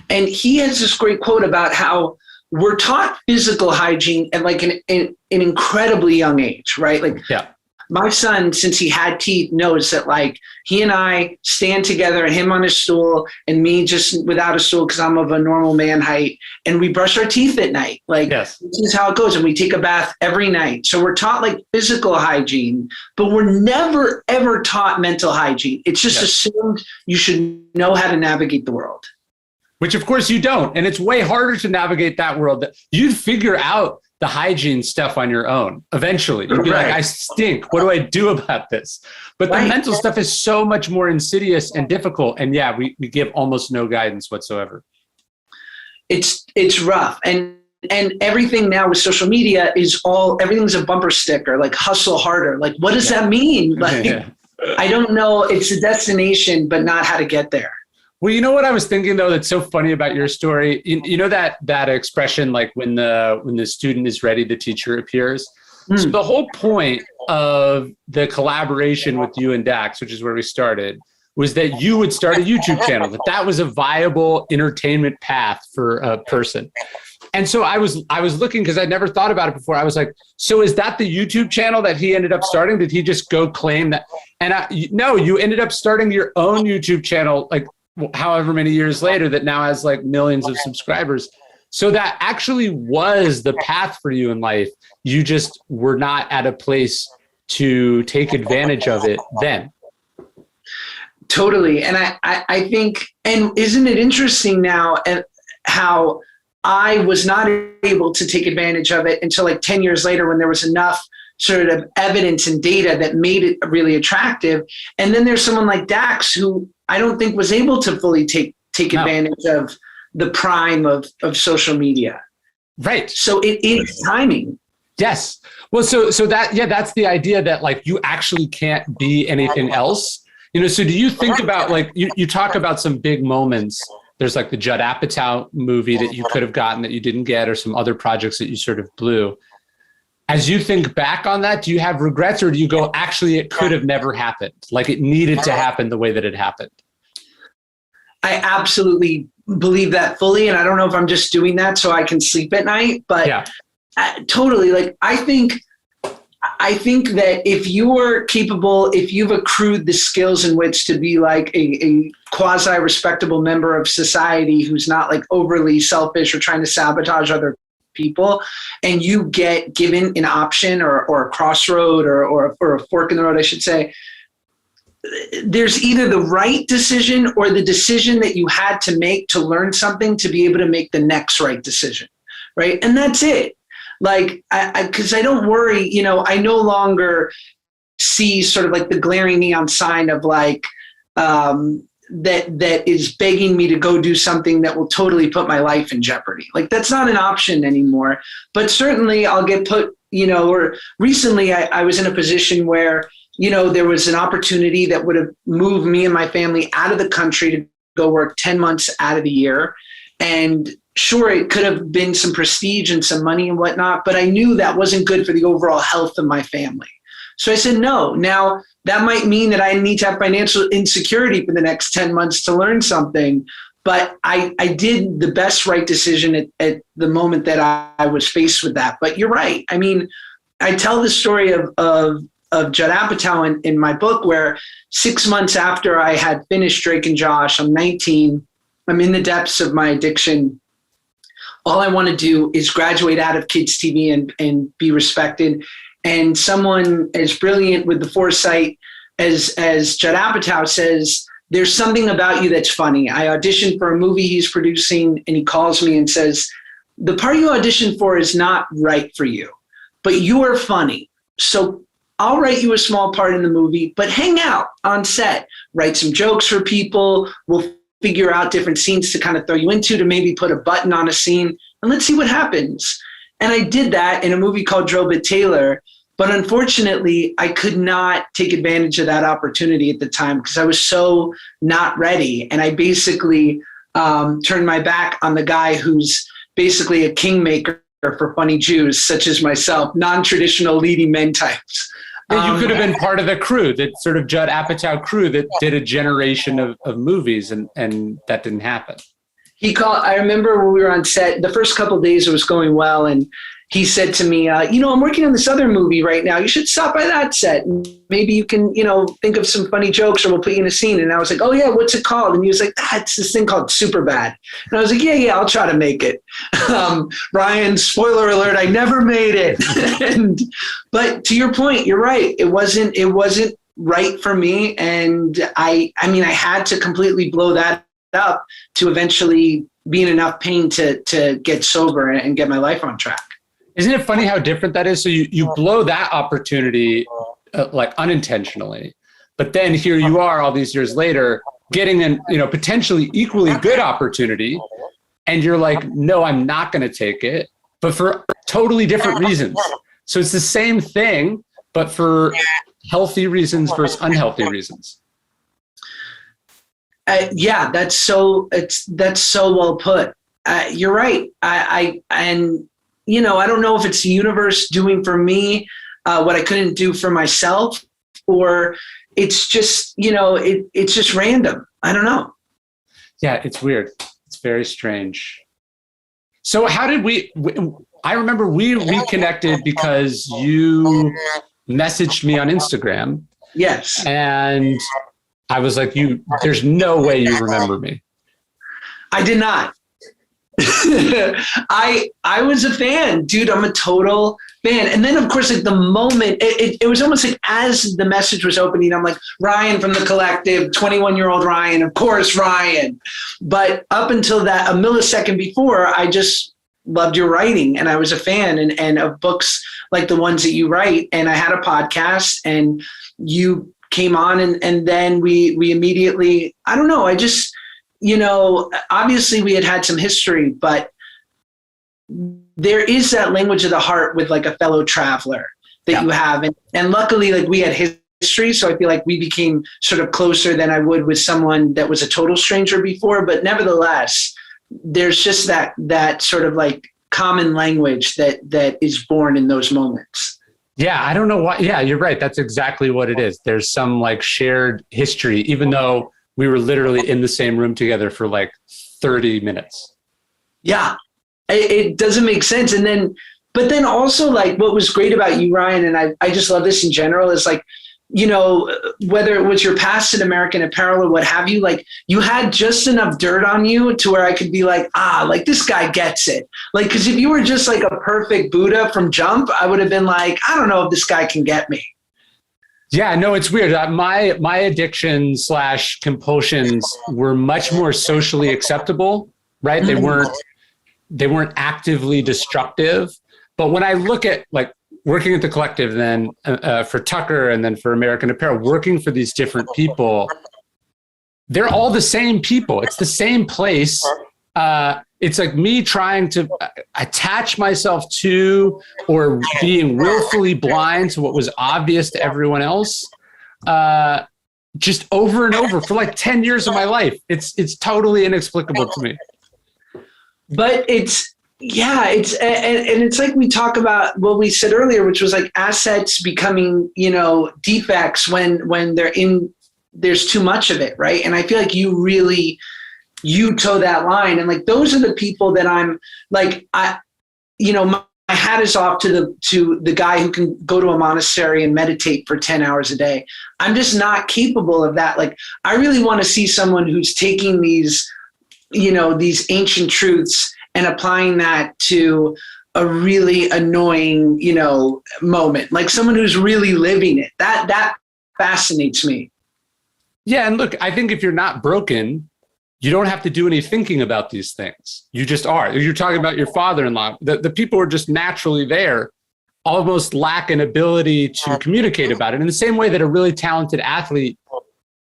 And he has this great quote about how we're taught physical hygiene at like an incredibly young age, right? Like, yeah. My son, since he had teeth, knows that like he and I stand together, and him on his stool and me just without a stool because I'm of a normal man height, and we brush our teeth at night. Like, yes. This is how it goes. And we take a bath every night. So we're taught like physical hygiene, but we're never, ever taught mental hygiene. It's just assumed you should know how to navigate the world. Which of course you don't. And it's way harder to navigate that world. You'd figure out the hygiene stuff on your own. Eventually you'd be like, I stink. What do I do about this? But the mental stuff is so much more insidious and difficult. And yeah, we give almost no guidance whatsoever. It's rough. And everything now with social media everything's a bumper sticker, like hustle harder. Like, what does that mean? Like, I don't know. It's a destination, but not how to get there. Well, you know what I was thinking though, that's so funny about your story. You know that expression, like when the student is ready, the teacher appears. So the whole point of the collaboration with you and Dax, which is where we started, was that you would start a YouTube channel. That was a viable entertainment path for a person. And so I was looking because I'd never thought about it before. I was like, so is that the YouTube channel that he ended up starting? Did he just go claim that? And no, you ended up starting your own YouTube channel, like however many years later, that now has like millions of subscribers. So that actually was the path for you in life. You just were not at a place to take advantage of it then. Totally. And I think, and isn't it interesting now how I was not able to take advantage of it until like 10 years later, when there was enough sort of evidence and data that made it really attractive. And then there's someone like Dax, who I don't think was able to fully take advantage of the prime of social media. Right. So it is timing. Yes. Well, so that's the idea that like you actually can't be anything else. You know, so do you think about like, you talk about some big moments. There's like the Judd Apatow movie that you could have gotten that you didn't get, or some other projects that you sort of blew. As you think back on that, do you have regrets, or do you go, actually, it could have never happened? Like it needed to happen the way that it happened? I absolutely believe that fully. And I don't know if I'm just doing that so I can sleep at night, but yeah. Totally. Like, I think that if you are capable, if you've accrued the skills in which to be like a quasi-respectable member of society who's not like overly selfish or trying to sabotage other people, and you get given an option or a crossroad or a fork in the road, I should say, there's either the right decision or the decision that you had to make to learn something to be able to make the next right decision, right? And that's it. Like, because I don't worry, I no longer see sort of like the glaring neon sign of like, that is begging me to go do something that will totally put my life in jeopardy. Like, that's not an option anymore. But certainly I'll get put, or recently I was in a position where, there was an opportunity that would have moved me and my family out of the country to go work 10 months out of the year. And sure, it could have been some prestige and some money and whatnot, but I knew that wasn't good for the overall health of my family. So I said, no. Now, that might mean that I need to have financial insecurity for the next 10 months to learn something. But I did the best right decision at the moment that I was faced with that. But you're right. I mean, I tell the story of Judd Apatow in my book, where 6 months after I had finished Drake and Josh, I'm 19, I'm in the depths of my addiction. All I want to do is graduate out of kids TV and be respected. And someone as brilliant with the foresight as Judd Apatow says, there's something about you that's funny. I auditioned for a movie he's producing, and he calls me and says, the part you auditioned for is not right for you, but you are funny. So I'll write you a small part in the movie, but hang out on set, write some jokes for people. We'll figure out different scenes to kind of throw you into, to maybe put a button on a scene, and let's see what happens. And I did that in a movie called Drobit Taylor. But unfortunately, I could not take advantage of that opportunity at the time because I was so not ready. And I basically turned my back on the guy who's basically a kingmaker for funny Jews, such as myself, non-traditional leading men types. You could have been part of the crew, that sort of Judd Apatow crew that did a generation of movies, and that didn't happen. I remember when we were on set, the first couple of days it was going well, and he said to me, I'm working on this other movie right now. You should stop by that set. And maybe you can, think of some funny jokes, or we'll put you in a scene. And I was like, oh yeah, what's it called? And he was like, it's this thing called Superbad. And I was like, yeah, I'll try to make it. Ryan, spoiler alert, I never made it. But to your point, you're right. It wasn't right for me. And I had to completely blow that up to eventually be in enough pain to get sober and get my life on track. Isn't it funny how different that is? So you blow that opportunity like unintentionally, but then here you are all these years later getting an potentially equally good opportunity, and you're like, no, I'm not going to take it, but for totally different reasons. So it's the same thing, but for healthy reasons versus unhealthy reasons. Yeah, that's so well put. You're right. I don't know if it's the universe doing for me what I couldn't do for myself, or it's just, it's just random. I don't know. Yeah, it's weird. It's very strange. So how did I remember we reconnected because you messaged me on Instagram. Yes. And I was like, there's no way you remember me. I did not. I was a fan, dude. I'm a total fan. And then of course, like the moment it was almost like as the message was opening, I'm like, Ryan from the Collective, 21-year-old Ryan, of course, Ryan. But up until that, a millisecond before, I just loved your writing, and I was a fan and of books like the ones that you write. And I had a podcast, and you came on, and then we immediately, I don't know, I just, obviously we had some history, but there is that language of the heart with like a fellow traveler that you have. And luckily, like we had history. So I feel like we became sort of closer than I would with someone that was a total stranger before. But nevertheless, there's just that sort of like common language that is born in those moments. Yeah, I don't know why. Yeah, you're right. That's exactly what it is. There's some like shared history, even though we were literally in the same room together for like 30 minutes. Yeah, it doesn't make sense. But then also like what was great about you, Ryan, and I just love this in general, is like whether it was your past in American Apparel or what have you, like you had just enough dirt on you to where I could be like, like this guy gets it. Like, because if you were just like a perfect Buddha from jump, I would have been like, I don't know if this guy can get me. Yeah, no, it's weird. My addictions / compulsions were much more socially acceptable, right? They weren't actively destructive. But when I look at like working at the Collective, then for Tucker, and then for American Apparel, working for these different people, they're all the same people. It's the same place. It's like me trying to attach myself to or being willfully blind to what was obvious to everyone else, just over and over for like 10 years of my life. It's totally inexplicable to me. But it's like we talk about what we said earlier, which was like assets becoming, defects when there's too much of it, right? And I feel like you toe that line, and like those are the people that I'm like, my hat is off to the guy who can go to a monastery and meditate for 10 hours a day. I'm just not capable of that. Like, I really want to see someone who's taking these ancient truths and applying that to a really annoying, moment, like someone who's really living it. That fascinates me. Yeah. And look, I think if you're not broken, you don't have to do any thinking about these things. You just are. You're talking about your father-in-law. The people are just naturally there, almost lack an ability to communicate about it in the same way that a really talented athlete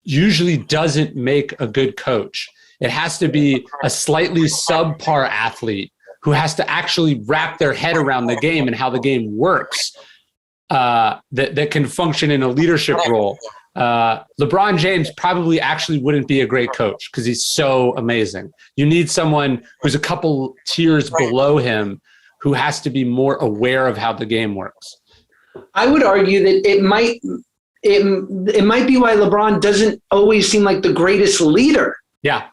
usually doesn't make a good coach. It has to be a slightly subpar athlete who has to actually wrap their head around the game and how the game works, that can function in a leadership role. LeBron James probably actually wouldn't be a great coach because he's so amazing. You need someone who's a couple tiers below him who has to be more aware of how the game works. I would argue that it might be why LeBron doesn't always seem like the greatest leader. Yeah.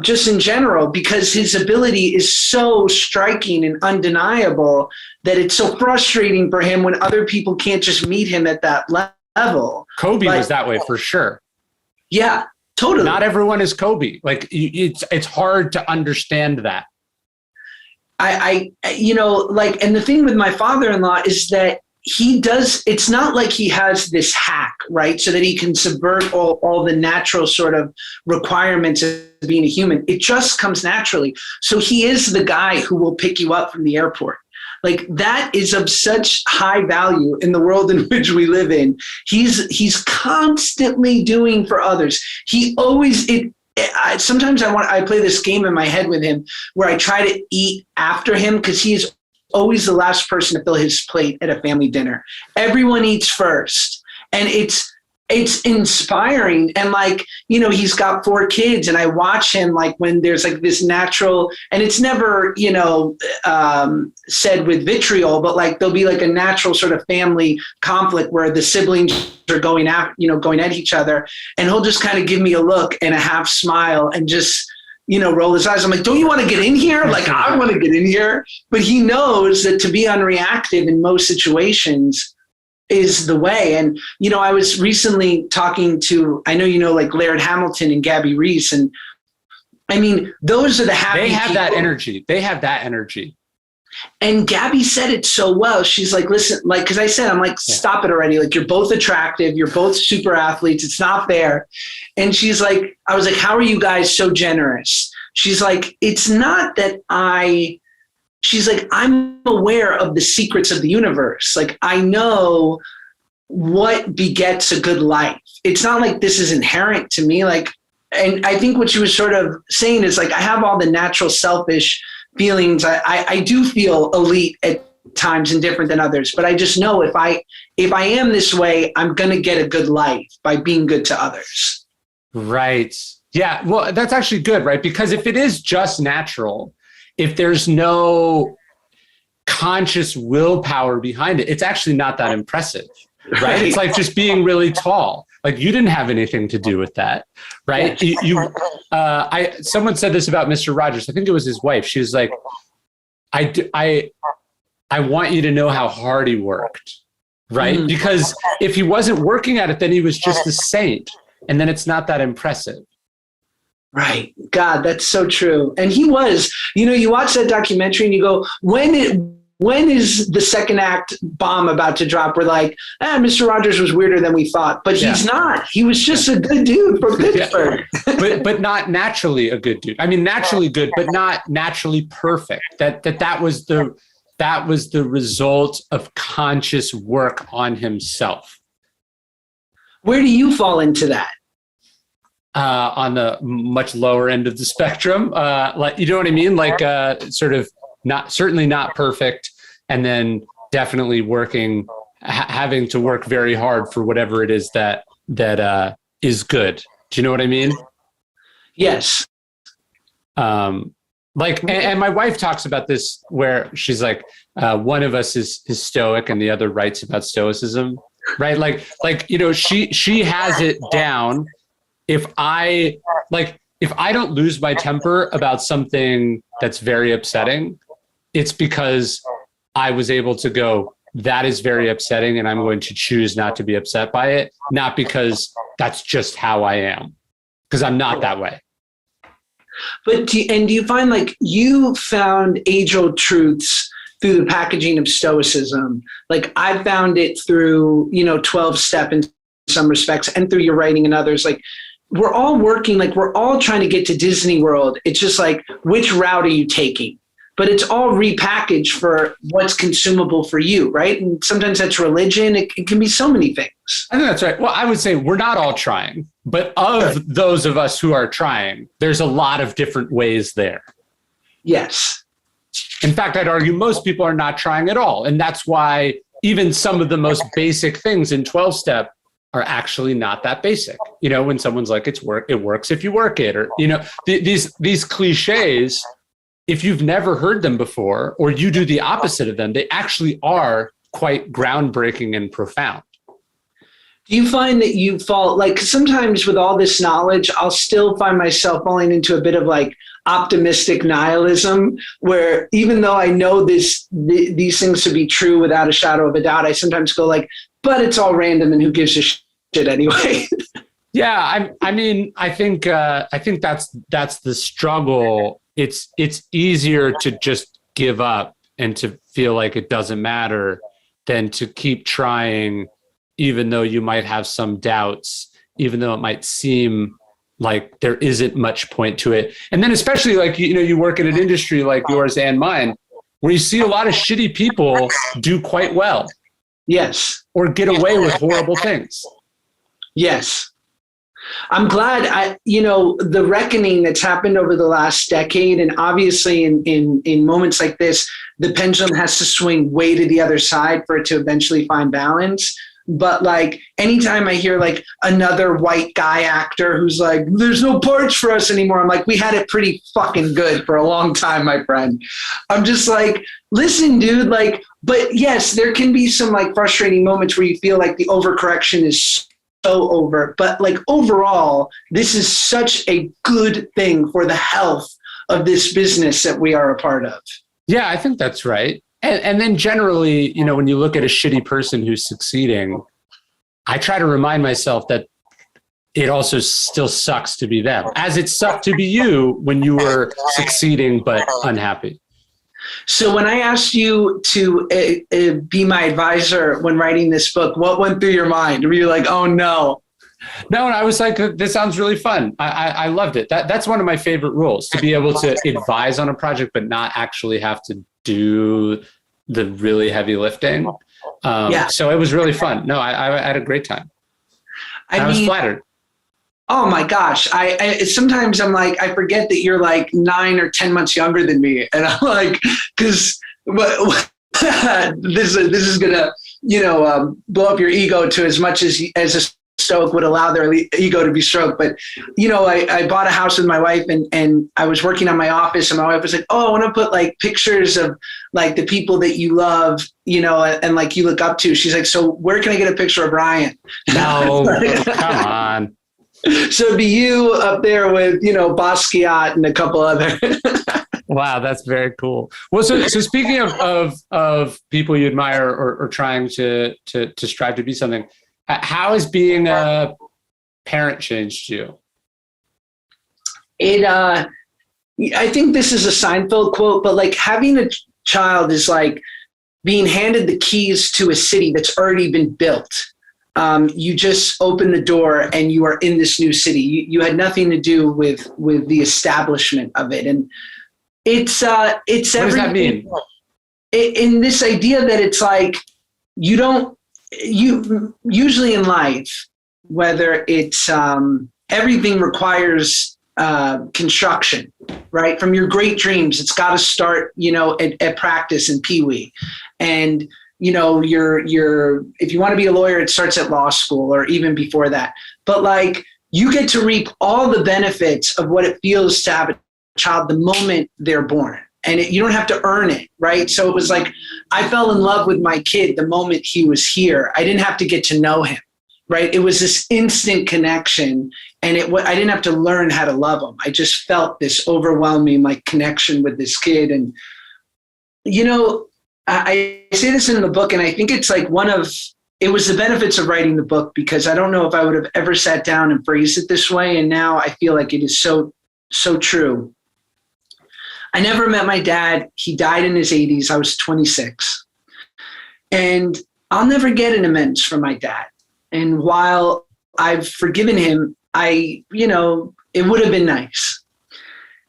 Just in general, because his ability is so striking and undeniable that it's so frustrating for him when other people can't just meet him at that level. Kobe was that way for sure. Yeah, totally. Not everyone is Kobe. Like it's hard to understand that. And the thing with my father-in-law is that it's not like he has this hack, right? So that he can subvert all the natural sort of requirements of being a human. It just comes naturally. So he is the guy who will pick you up from the airport. Like that is of such high value in the world in which we live in. He's constantly doing for others. He always, sometimes I play this game in my head with him where I try to eat after him because he is always the last person to fill his plate at a family dinner. Everyone eats first. And it's inspiring. And he's got 4 kids and I watch him when there's this natural, and it's never, said with vitriol, but there'll be a natural sort of family conflict where the siblings are going at each other. And he'll just kind of give me a look and a half smile and just, roll his eyes. I'm like, don't you want to get in here? I want to get in here. But he knows that to be unreactive in most situations is the way. And, I was recently talking to, I know, Laird Hamilton and Gabby Reese. And I mean, those are the happy They have people. They have that energy. And Gabby said it so well. She's like, listen, because I said, stop it already. You're both attractive. You're both super athletes. It's not fair. And she's like, I was like, how are you guys so generous? She's like, it's not that she's like, I'm aware of the secrets of the universe. I know what begets a good life. It's not like this is inherent to me. And I think what she was sort of saying is I have all the natural selfish feelings. I do feel elite at times and different than others, but I just know if I am this way, I'm going to get a good life by being good to others. Right. Yeah. Well, that's actually good, right? Because if it is just natural, if there's no conscious willpower behind it, it's actually not that impressive, right? It's like just being really tall. You didn't have anything to do with that, right? Someone said this about Mr. Rogers. I think it was his wife. She was like, I want you to know how hard he worked. right? Because if he wasn't working at it, then he was just a saint. And then it's not that impressive. Right. God, that's so true. And he was, you watch that documentary and you go, when is the second act bomb about to drop? We're like, Mr. Rogers was weirder than we thought, but he's not. He was just a good dude from Pittsburgh. but not naturally a good dude. I mean, naturally good, but not naturally perfect. That was the result of conscious work on himself. Where do you fall into that? On the much lower end of the spectrum, like, you know what I mean? Like, sort of certainly not perfect, and then definitely having to work very hard for whatever it is that is good. Do you know what I mean? Yes. And my wife talks about this, where she's like, one of us is Stoic and the other writes about Stoicism, right? Like she has it down. If I don't lose my temper about something that's very upsetting, it's because I was able to go, that is very upsetting, and I'm going to choose not to be upset by it, not because that's just how I am, because I'm not that way. But do you find like you found age-old truths through the packaging of Stoicism? Like I found it through, 12-step in some respects, and through your writing and others. Like, we're all working, like we're all trying to get to Disney World. It's just like, which route are you taking? But it's all repackaged for what's consumable for you, right? And sometimes that's religion. It can be so many things. I think that's right. Well, I would say we're not all trying, but of those of us who are trying, there's a lot of different ways there. Yes. In fact, I'd argue most people are not trying at all. And that's why even some of the most basic things in 12-step are actually not that basic. When someone's like, it works if you work it, or, these cliches, if you've never heard them before, or you do the opposite of them, they actually are quite groundbreaking and profound. Do you find that you fall, like, sometimes with all this knowledge, I'll still find myself falling into a bit of like optimistic nihilism, where even though I know these things to be true without a shadow of a doubt, I sometimes go like, but it's all random and who gives a shit anyway. Yeah, I mean, I think that's the struggle. It's easier to just give up and to feel like it doesn't matter than to keep trying, even though you might have some doubts, even though it might seem like there isn't much point to it. And then especially like, you work in an industry like yours and mine, where you see a lot of shitty people do quite well. Yes. Or get away with horrible things. Yes. I'm glad the reckoning that's happened over the last decade, and obviously in moments like this, the pendulum has to swing way to the other side for it to eventually find balance. But like anytime I hear like another white guy actor who's like, there's no parts for us anymore, I'm like, we had it pretty fucking good for a long time, my friend. I'm just like, listen, dude, like, but yes, there can be some like frustrating moments where you feel like the overcorrection is so over. But like overall, this is such a good thing for the health of this business that we are a part of. Yeah, I think that's right. And then generally, when you look at a shitty person who's succeeding, I try to remind myself that it also still sucks to be them, as it sucked to be you when you were succeeding but unhappy. So when I asked you to be my advisor when writing this book, what went through your mind? Were you like, oh no? No, and I was like, this sounds really fun. I loved it. That's one of my favorite rules, to be able to advise on a project but not actually have to do the really heavy lifting. So it was really fun. No, I had a great time. I was flattered. Oh my gosh. I sometimes I'm like, I forget that you're like 9 or 10 months younger than me. And I'm like, cause this is gonna, blow up your ego to as much as a Stoic would allow their ego to be stroked. But, I bought a house with my wife and I was working on my office, and my wife was like, oh, I want to put like pictures of like the people that you love, and like you look up to. She's like, so where can I get a picture of Brian? No, come on. So it'd be you up there with, Basquiat and a couple other. Wow, that's very cool. Well, so speaking of people you admire or trying to strive to be something, how has being a parent changed you? I think this is a Seinfeld quote, but like having a child is like being handed the keys to a city that's already been built. You just open the door and you are in this new city. You had nothing to do with the establishment of it. And it's what does that mean? In this idea that it's like, you usually in life, whether it's everything requires construction, right? From your great dreams, it's got to start, at practice in Pee Wee. And, if you want to be a lawyer, it starts at law school or even before that. But like, you get to reap all the benefits of what it feels to have a child the moment they're born. And you don't have to earn it, right? So it was like, I fell in love with my kid the moment he was here. I didn't have to get to know him, right? It was this instant connection. And I didn't have to learn how to love him. I just felt this overwhelming like connection with this kid. And, I say this in the book, and I think it's like it was the benefits of writing the book, because I don't know if I would have ever sat down and phrased it this way. And now I feel like it is so, so true. I never met my dad. He died in his 80s. I was 26. And I'll never get an amends from my dad. And while I've forgiven him, it would have been nice.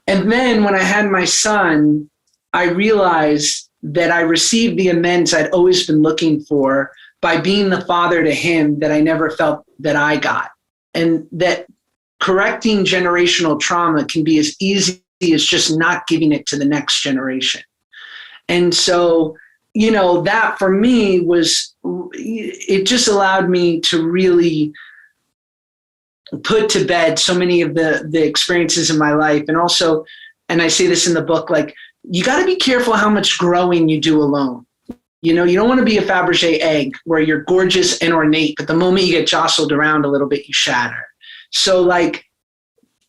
And then when I had my son, I realized that I received the amends I'd always been looking for by being the father to him that I never felt that I got. And that correcting generational trauma can be as easy as just not giving it to the next generation. And so, that for me it just allowed me to really put to bed so many of the experiences in my life. And also, and I say this in the book, like, you got to be careful how much growing you do alone. You don't want to be a Fabergé egg where you're gorgeous and ornate, but the moment you get jostled around a little bit, you shatter. So like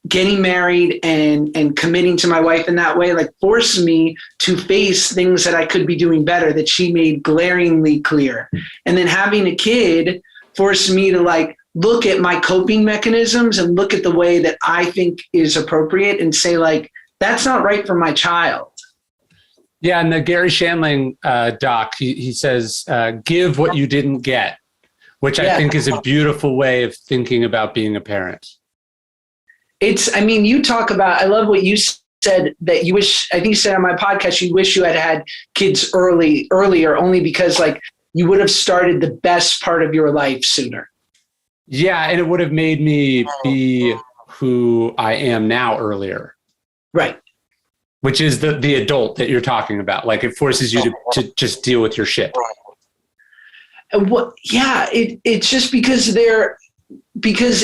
getting married and committing to my wife in that way, like forced me to face things that I could be doing better that she made glaringly clear. And then having a kid forced me to like look at my coping mechanisms and look at the way that I think is appropriate and say like, that's not right for my child. Yeah, and the Gary Shandling doc, he says, give what you didn't get, which I think is a beautiful way of thinking about being a parent. You talk about, I love what you said, that you wish, I think you said on my podcast, you wish you had kids earlier, only because like you would have started the best part of your life sooner. Yeah, and it would have made me be who I am now earlier. Right. Which is the adult that you're talking about. Like it forces you to just deal with your shit. It's just because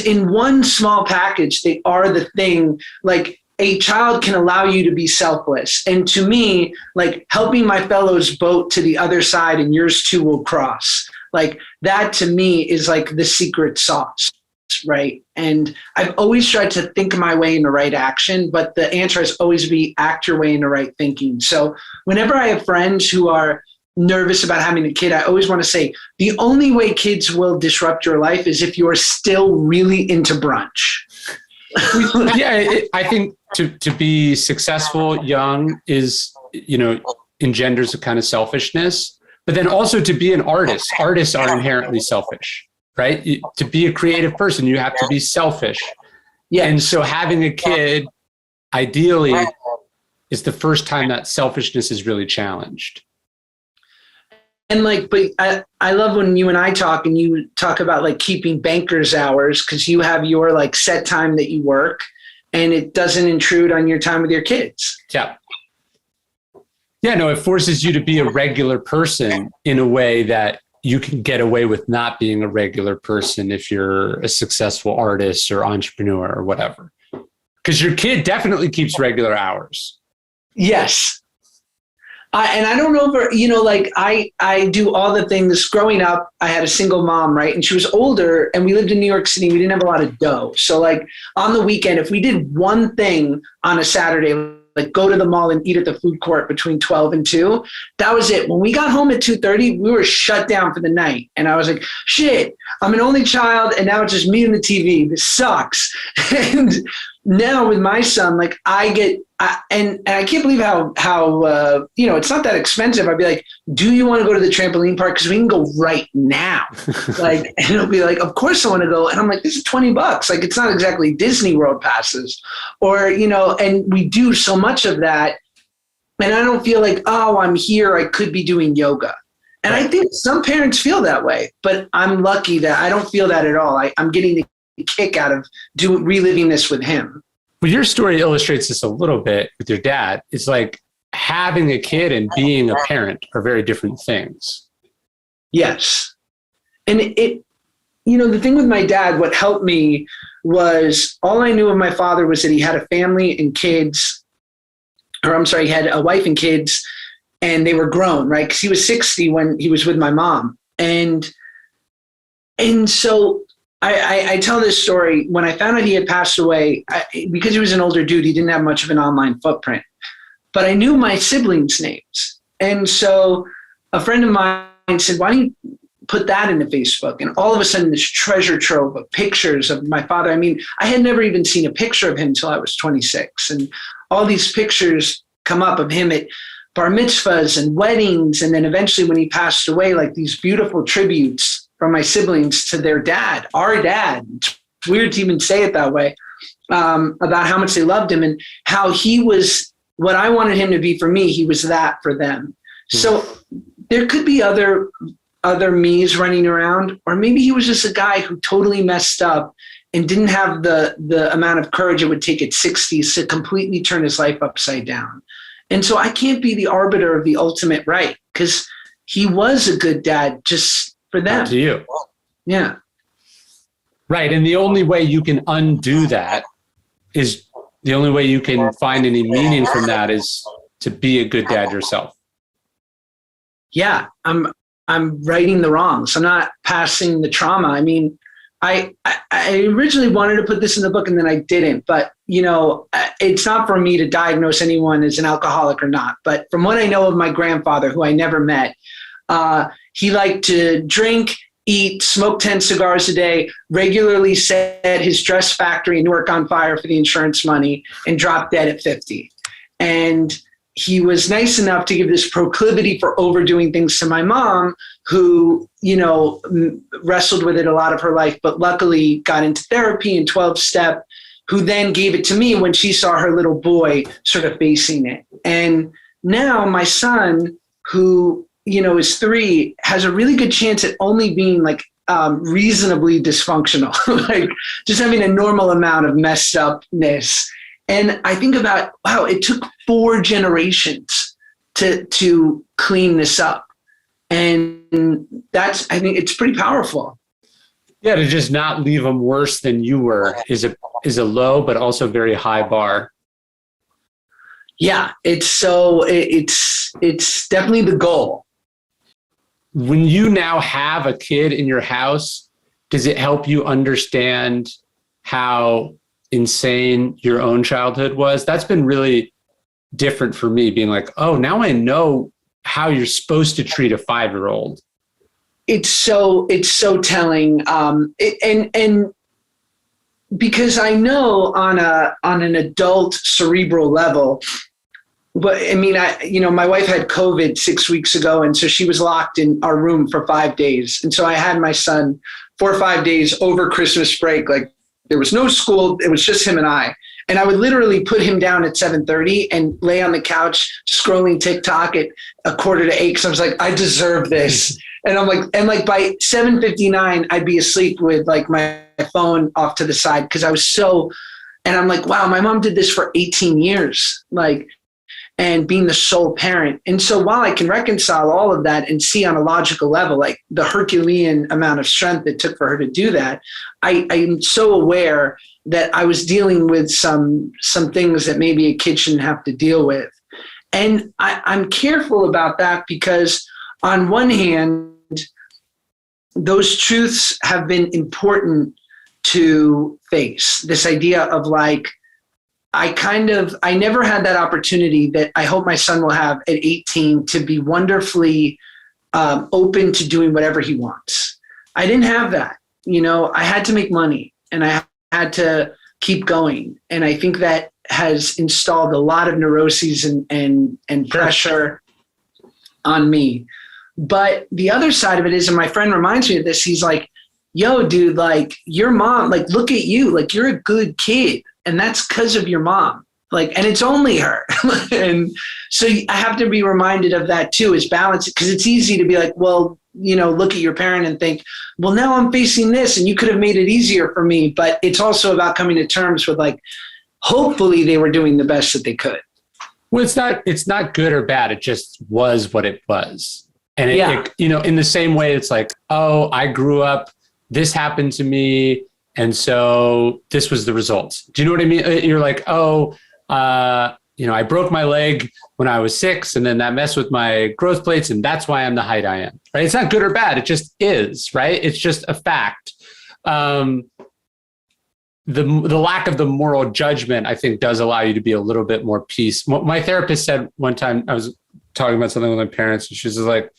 in one small package, they are the thing. Like a child can allow you to be selfless. And to me, like helping my fellow's boat to the other side and yours too will cross. Like that to me is like the secret sauce. Right. And I've always tried to think my way into right action, but the answer has always be act your way into right thinking. So whenever I have friends who are nervous about having a kid, I always want to say the only way kids will disrupt your life is if you're still really into brunch. I think to be successful young is, engenders a kind of selfishness, but then also to be an artist. Artists are inherently selfish. Right? To be a creative person, you have to be selfish. Yeah. And so having a kid, ideally, is the first time that selfishness is really challenged. And but I love when you and I talk and you talk about like keeping banker's hours because you have your like set time that you work and it doesn't intrude on your time with your kids. Yeah. Yeah, no, it forces you to be a regular person in a way that you can get away with not being a regular person if you're a successful artist or entrepreneur or whatever. Because your kid definitely keeps regular hours. Yes. And I don't know if, I do all the things. Growing up, I had a single mom, right? And she was older and we lived in New York City. We didn't have a lot of dough. So like on the weekend, if we did one thing on a Saturday, like go to the mall and eat at the food court between 12 and 2. That was it. When we got home at 2:30, we were shut down for the night. And I was like, shit, I'm an only child. And now it's just me and the TV. This sucks. And now with my son, like and I can't believe how it's not that expensive. I'd be like, do you want to go to the trampoline park? Because we can go right now. Like, and it'll be like, of course I want to go. And I'm like, this is $20. Like, it's not exactly Disney World passes or, and we do so much of that. And I don't feel like, oh, I'm here. I could be doing yoga. And I think some parents feel that way, but I'm lucky that I don't feel that at all. I'm getting the kick out of reliving this with him. Well, your story illustrates this a little bit with your dad. It's like having a kid and being a parent are very different things. Yes. And the thing with my dad, what helped me was all I knew of my father was that he had a family and kids, he had a wife and kids, and they were grown, right? Because he was 60 when he was with my mom. And so I tell this story. When I found out he had passed away, because he was an older dude, he didn't have much of an online footprint. But I knew my siblings' names. And so a friend of mine said, why don't you put that into Facebook? And all of a sudden, this treasure trove of pictures of my father. I mean, I had never even seen a picture of him until I was 26. And all these pictures come up of him at bar mitzvahs and weddings. And then eventually when he passed away, like these beautiful tributes from my siblings to their dad, our dad. It's weird to even say it that way, about how much they loved him and how he was what I wanted him to be for me. He was that for them. Mm-hmm. So there could be other me's running around, or maybe he was just a guy who totally messed up and didn't have the amount of courage it would take at 60 to completely turn his life upside down. And so I can't be the arbiter of the ultimate right, because he was a good dad just for them. Up to you. Yeah. Right. And the only way you can undo that is the only way you can find any meaning from that is to be a good dad yourself. Yeah. I'm righting the wrongs. I'm not passing the trauma. I mean, I originally wanted to put this in the book and then I didn't, but it's not for me to diagnose anyone as an alcoholic or not. But from what I know of my grandfather, who I never met, he liked to drink, eat, smoke 10 cigars a day, regularly set his dress factory in Newark on fire for the insurance money, and dropped dead at 50. And he was nice enough to give this proclivity for overdoing things to my mom, who, wrestled with it a lot of her life, but luckily got into therapy and 12-step, who then gave it to me when she saw her little boy sort of facing it. And now my son, who, is 3, has a really good chance at only being like reasonably dysfunctional, like just having a normal amount of messed upness. And I think about, wow, it took 4 generations to clean this up. And I think it's pretty powerful. Yeah, to just not leave them worse than you were is a low, but also very high bar. Yeah, it's definitely the goal. When you now have a kid in your house, does it help you understand how insane your own childhood was? That's been really different for me, being like, oh, now I know how you're supposed to treat a 5-year-old. It's so telling. And because I know on an adult cerebral level, but I mean, my wife had COVID 6 weeks ago, and so she was locked in our room for 5 days. And so I had my son 4 or 5 days over Christmas break. Like, there was no school. It was just him and I. And I would literally put him down at 7:30 and lay on the couch scrolling TikTok at 7:45, because I was like, I deserve this. And I'm like, by 7:59, I'd be asleep with like my phone off to the side, because I was and I'm like, wow, my mom did this for 18 years. Like, and being the sole parent. And so while I can reconcile all of that and see on a logical level, like the Herculean amount of strength it took for her to do that, I'm so aware that I was dealing with some things that maybe a kid shouldn't have to deal with. And I'm careful about that, because on one hand, those truths have been important to face. This idea of like, I never had that opportunity that I hope my son will have at 18 to be wonderfully open to doing whatever he wants. I didn't have that. I had to make money and I had to keep going. And I think that has installed a lot of neuroses and pressure on me. But the other side of it is, and my friend reminds me of this, he's like, yo, dude, like your mom, like, look at you, like you're a good kid. And that's because of your mom. Like, and it's only her. And so I have to be reminded of that too, is balance, because it's easy to be like, well, look at your parent and think, well, now I'm facing this and you could have made it easier for me. But it's also about coming to terms with like, hopefully they were doing the best that they could. Well, it's not good or bad. It just was what it was. And it, in the same way, it's like, oh, I grew up, this happened to me, and so this was the result. Do you know what I mean? You're like, oh, I broke my leg when I was 6, and then that messed with my growth plates, and that's why I'm the height I am. Right? It's not good or bad. It just is. Right? It's just a fact. The lack of the moral judgment, I think, does allow you to be a little bit more peace. My therapist said one time, I was talking about something with my parents, and she was like,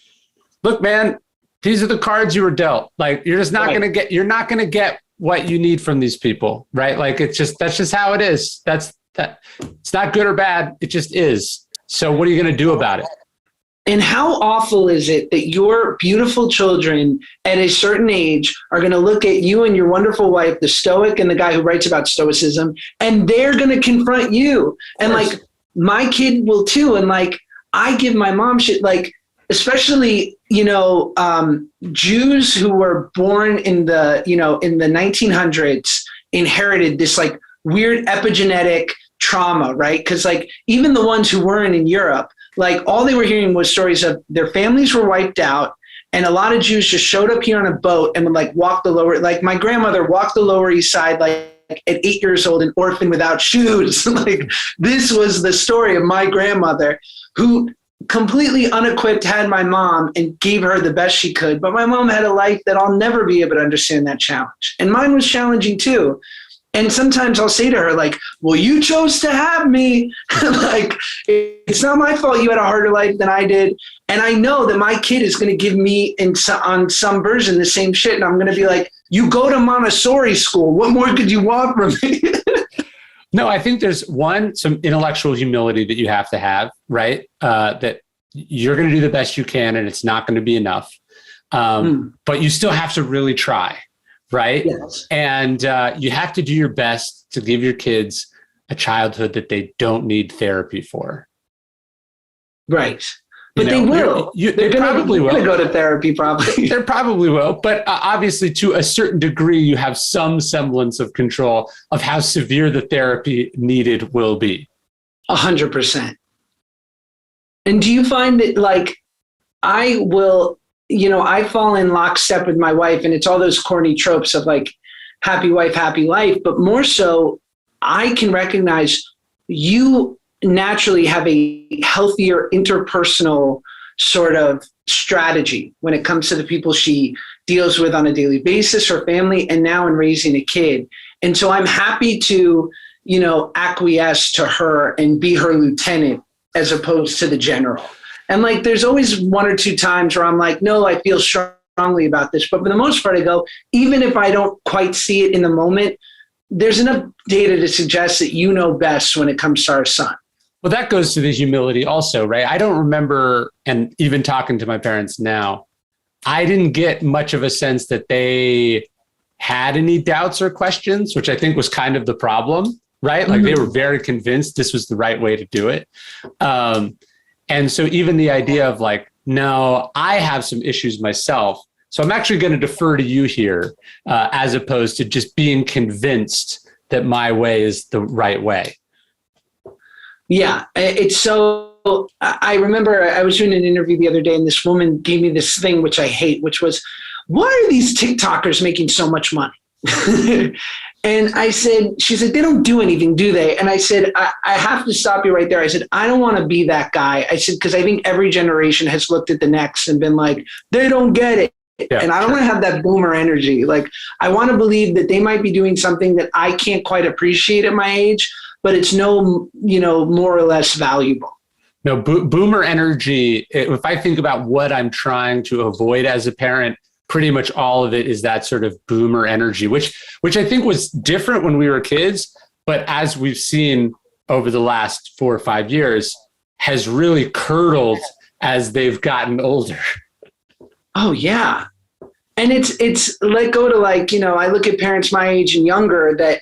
look, man, these are the cards you were dealt. Like, you're just not you're not going to get what you need from these people. Right. Like, that's just how it is. It's not good or bad. It just is. So what are you going to do about it? And how awful is it that your beautiful children at a certain age are going to look at you and your wonderful wife, the Stoic and the guy who writes about Stoicism, and they're going to confront you. And like, my kid will too. And like, I give my mom shit, like, especially, Jews who were born in the 1900s inherited this like weird epigenetic trauma, right? Because like even the ones who weren't in Europe, like all they were hearing was stories of their families were wiped out. And a lot of Jews just showed up here on a boat and would like walk the lower, like my grandmother walked the Lower East Side, like at 8 years old, an orphan without shoes. Like this was the story of my grandmother, who completely unequipped had my mom and gave her the best she could. But my mom had a life that I'll never be able to understand that challenge. And mine was challenging too. And sometimes I'll say to her, like, well, you chose to have me. Like, it's not my fault you had a harder life than I did. And I know that my kid is going to give me on some version the same shit. And I'm going to be like, you go to Montessori school. What more could you want from me? No, I think there's some intellectual humility that you have to have, right? That you're going to do the best you can and it's not going to be enough. But you still have to really try, right? Yes. And you have to do your best to give your kids a childhood that they don't need therapy for. Right. But they will. They probably will go to therapy, probably. They probably will. But obviously, to a certain degree, you have some semblance of control of how severe the therapy needed will be. 100%. And do you find that, like, I will, I fall in lockstep with my wife, and it's all those corny tropes of like happy wife, happy life. But more so, I can recognize you naturally have a healthier interpersonal sort of strategy when it comes to the people she deals with on a daily basis, her family, and now in raising a kid. And so I'm happy to, acquiesce to her and be her lieutenant as opposed to the general. And like, there's always one or two times where I'm like, no, I feel strongly about this. But for the most part, I go, even if I don't quite see it in the moment, there's enough data to suggest that you know best when it comes to our son. Well, that goes to the humility also, right? I don't remember, and even talking to my parents now, I didn't get much of a sense that they had any doubts or questions, which I think was kind of the problem, right? Like they were very convinced this was the right way to do it. And so even the idea of like, no, I have some issues myself, so I'm actually going to defer to you here, as opposed to just being convinced that my way is the right way. Yeah, it's so, I remember I was doing an interview the other day and this woman gave me this thing, which I hate, which was, why are these TikTokers making so much money? And I said, she said, they don't do anything, do they? And I said, I have to stop you right there. I said, I don't want to be that guy. I said, because I think every generation has looked at the next and been like, they don't get it. Yeah, and I don't want to have that boomer energy. Like, I want to believe that they might be doing something that I can't quite appreciate at my age, but it's no, more or less valuable. No, boomer energy, if I think about what I'm trying to avoid as a parent, pretty much all of it is that sort of boomer energy, which I think was different when we were kids, but as we've seen over the last 4 or 5 years, has really curdled as they've gotten older. Oh, yeah. And it's let go to I look at parents my age and younger that,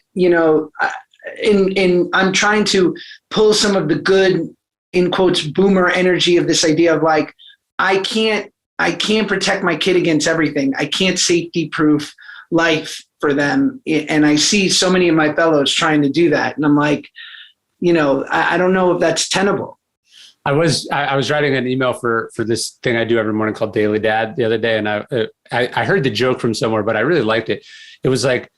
I'm trying to pull some of the good, in quotes, boomer energy of this idea of I can't protect my kid against everything. I can't safety proof life for them. And I see so many of my fellows trying to do that. And I'm like, I don't know if that's tenable. I was writing an email for this thing I do every morning called Daily Dad the other day. And I heard the joke from somewhere, but I really liked it. It was like,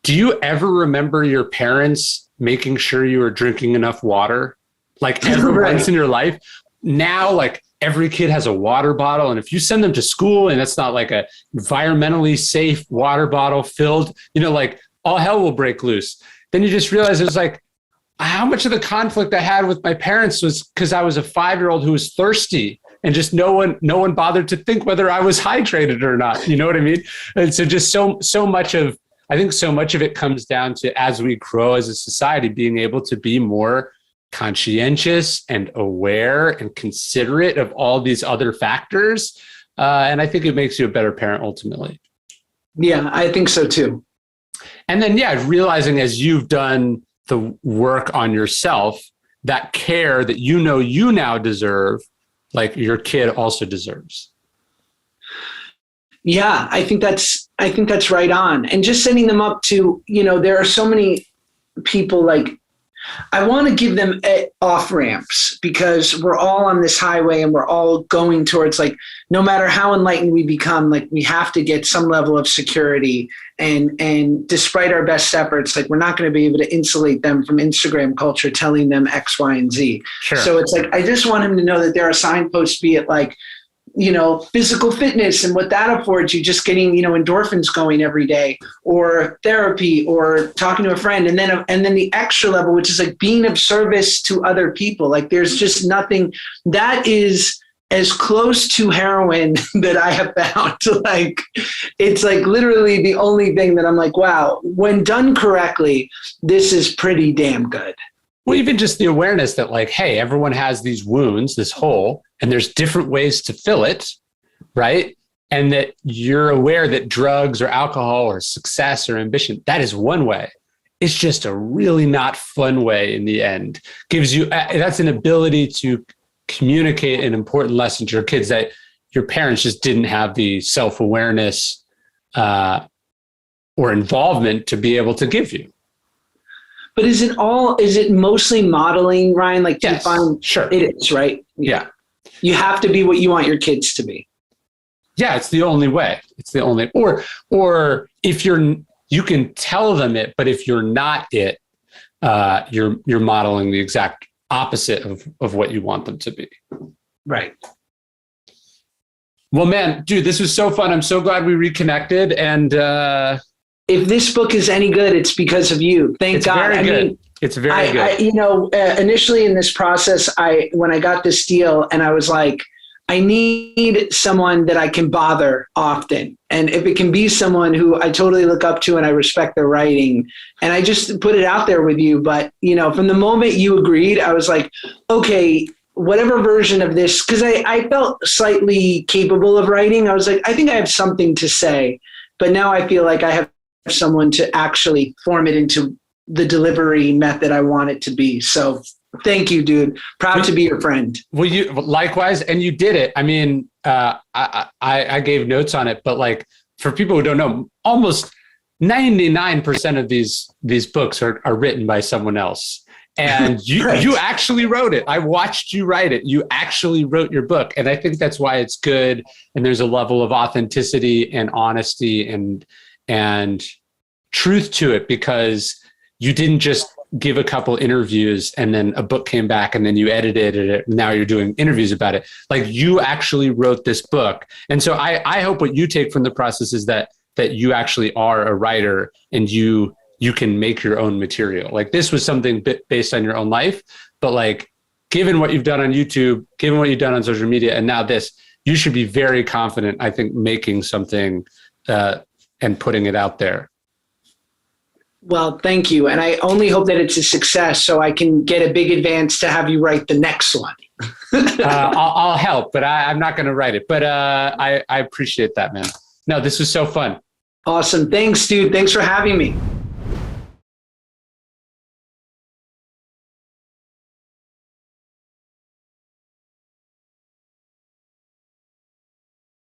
do you ever remember your parents making sure you were drinking enough water? Like every once in your life? Now, every kid has a water bottle. And if you send them to school and it's not a environmentally safe water bottle filled, all hell will break loose. Then you just realize it's how much of the conflict I had with my parents was because I was a 5-year-old who was thirsty and just no one bothered to think whether I was hydrated or not. You know what I mean? And so just so much of it comes down to, as we grow as a society, being able to be more conscientious and aware and considerate of all these other factors. And I think it makes you a better parent ultimately. Yeah, I think so too. And then, realizing as you've done the work on yourself, that care that you now deserve, your kid also deserves. Yeah, I think that's right on. And just setting them up to, there are so many people I want to give them off ramps because we're all on this highway and we're all going towards no matter how enlightened we become, we have to get some level of security. And despite our best efforts, we're not going to be able to insulate them from Instagram culture telling them X, Y, and Z. Sure. So it's I just want him to know that there are signposts, be it physical fitness and what that affords you, just getting, endorphins going every day, or therapy, or talking to a friend. And then the extra level, which is being of service to other people. There's just nothing that is as close to heroin that I have found. It's literally the only thing that I'm wow, when done correctly, this is pretty damn good. Well, even just the awareness that hey, everyone has these wounds, this hole, and there's different ways to fill it, right? And that you're aware that drugs or alcohol or success or ambition, that is one way. It's just a really not fun way in the end. Gives you, that's an ability to communicate an important lesson to your kids that your parents just didn't have the self-awareness or involvement to be able to give you. But is it mostly modeling, Ryan? Do yes, you find sure. It is, right? Yeah. You have to be what you want your kids to be. Yeah, it's the only way. It's the only, or if you can tell them it, but if you're not it, you're modeling the exact opposite of what you want them to be. Right. Well, man, dude, this was so fun. I'm so glad we reconnected. And, if this book is any good, it's because of you. Thank God. Very good. It's very good. Initially in this process, when I got this deal, and I was I need someone that I can bother often. And if it can be someone who I totally look up to and I respect their writing, and I just put it out there with you. But, from the moment you agreed, I was okay, whatever version of this, because I felt slightly capable of writing. I was I think I have something to say, but now I feel I have someone to actually form it into the delivery method I want it to be. So thank you, dude. Proud to be your friend. Well, you likewise, and you did it. I mean, I gave notes on it, but for people who don't know, almost 99% of these books are written by someone else. And you actually wrote it. I watched you write it. You actually wrote your book. And I think that's why it's good. And there's a level of authenticity and honesty and truth to it, because you didn't just give a couple interviews and then a book came back and then you edited it. And now you're doing interviews about it. You actually wrote this book. And so I hope what you take from the process is that you actually are a writer and you you can make your own material. Like this was something based on your own life, but like, given what you've done on YouTube, given what you've done on social media, and now this, you should be very confident, I think, making something and putting it out there. Well, thank you. And I only hope that it's a success so I can get a big advance to have you write the next one. I'll help, but I'm not going to write it. But I appreciate that, man. No, this was so fun. Awesome. Thanks, dude. Thanks for having me.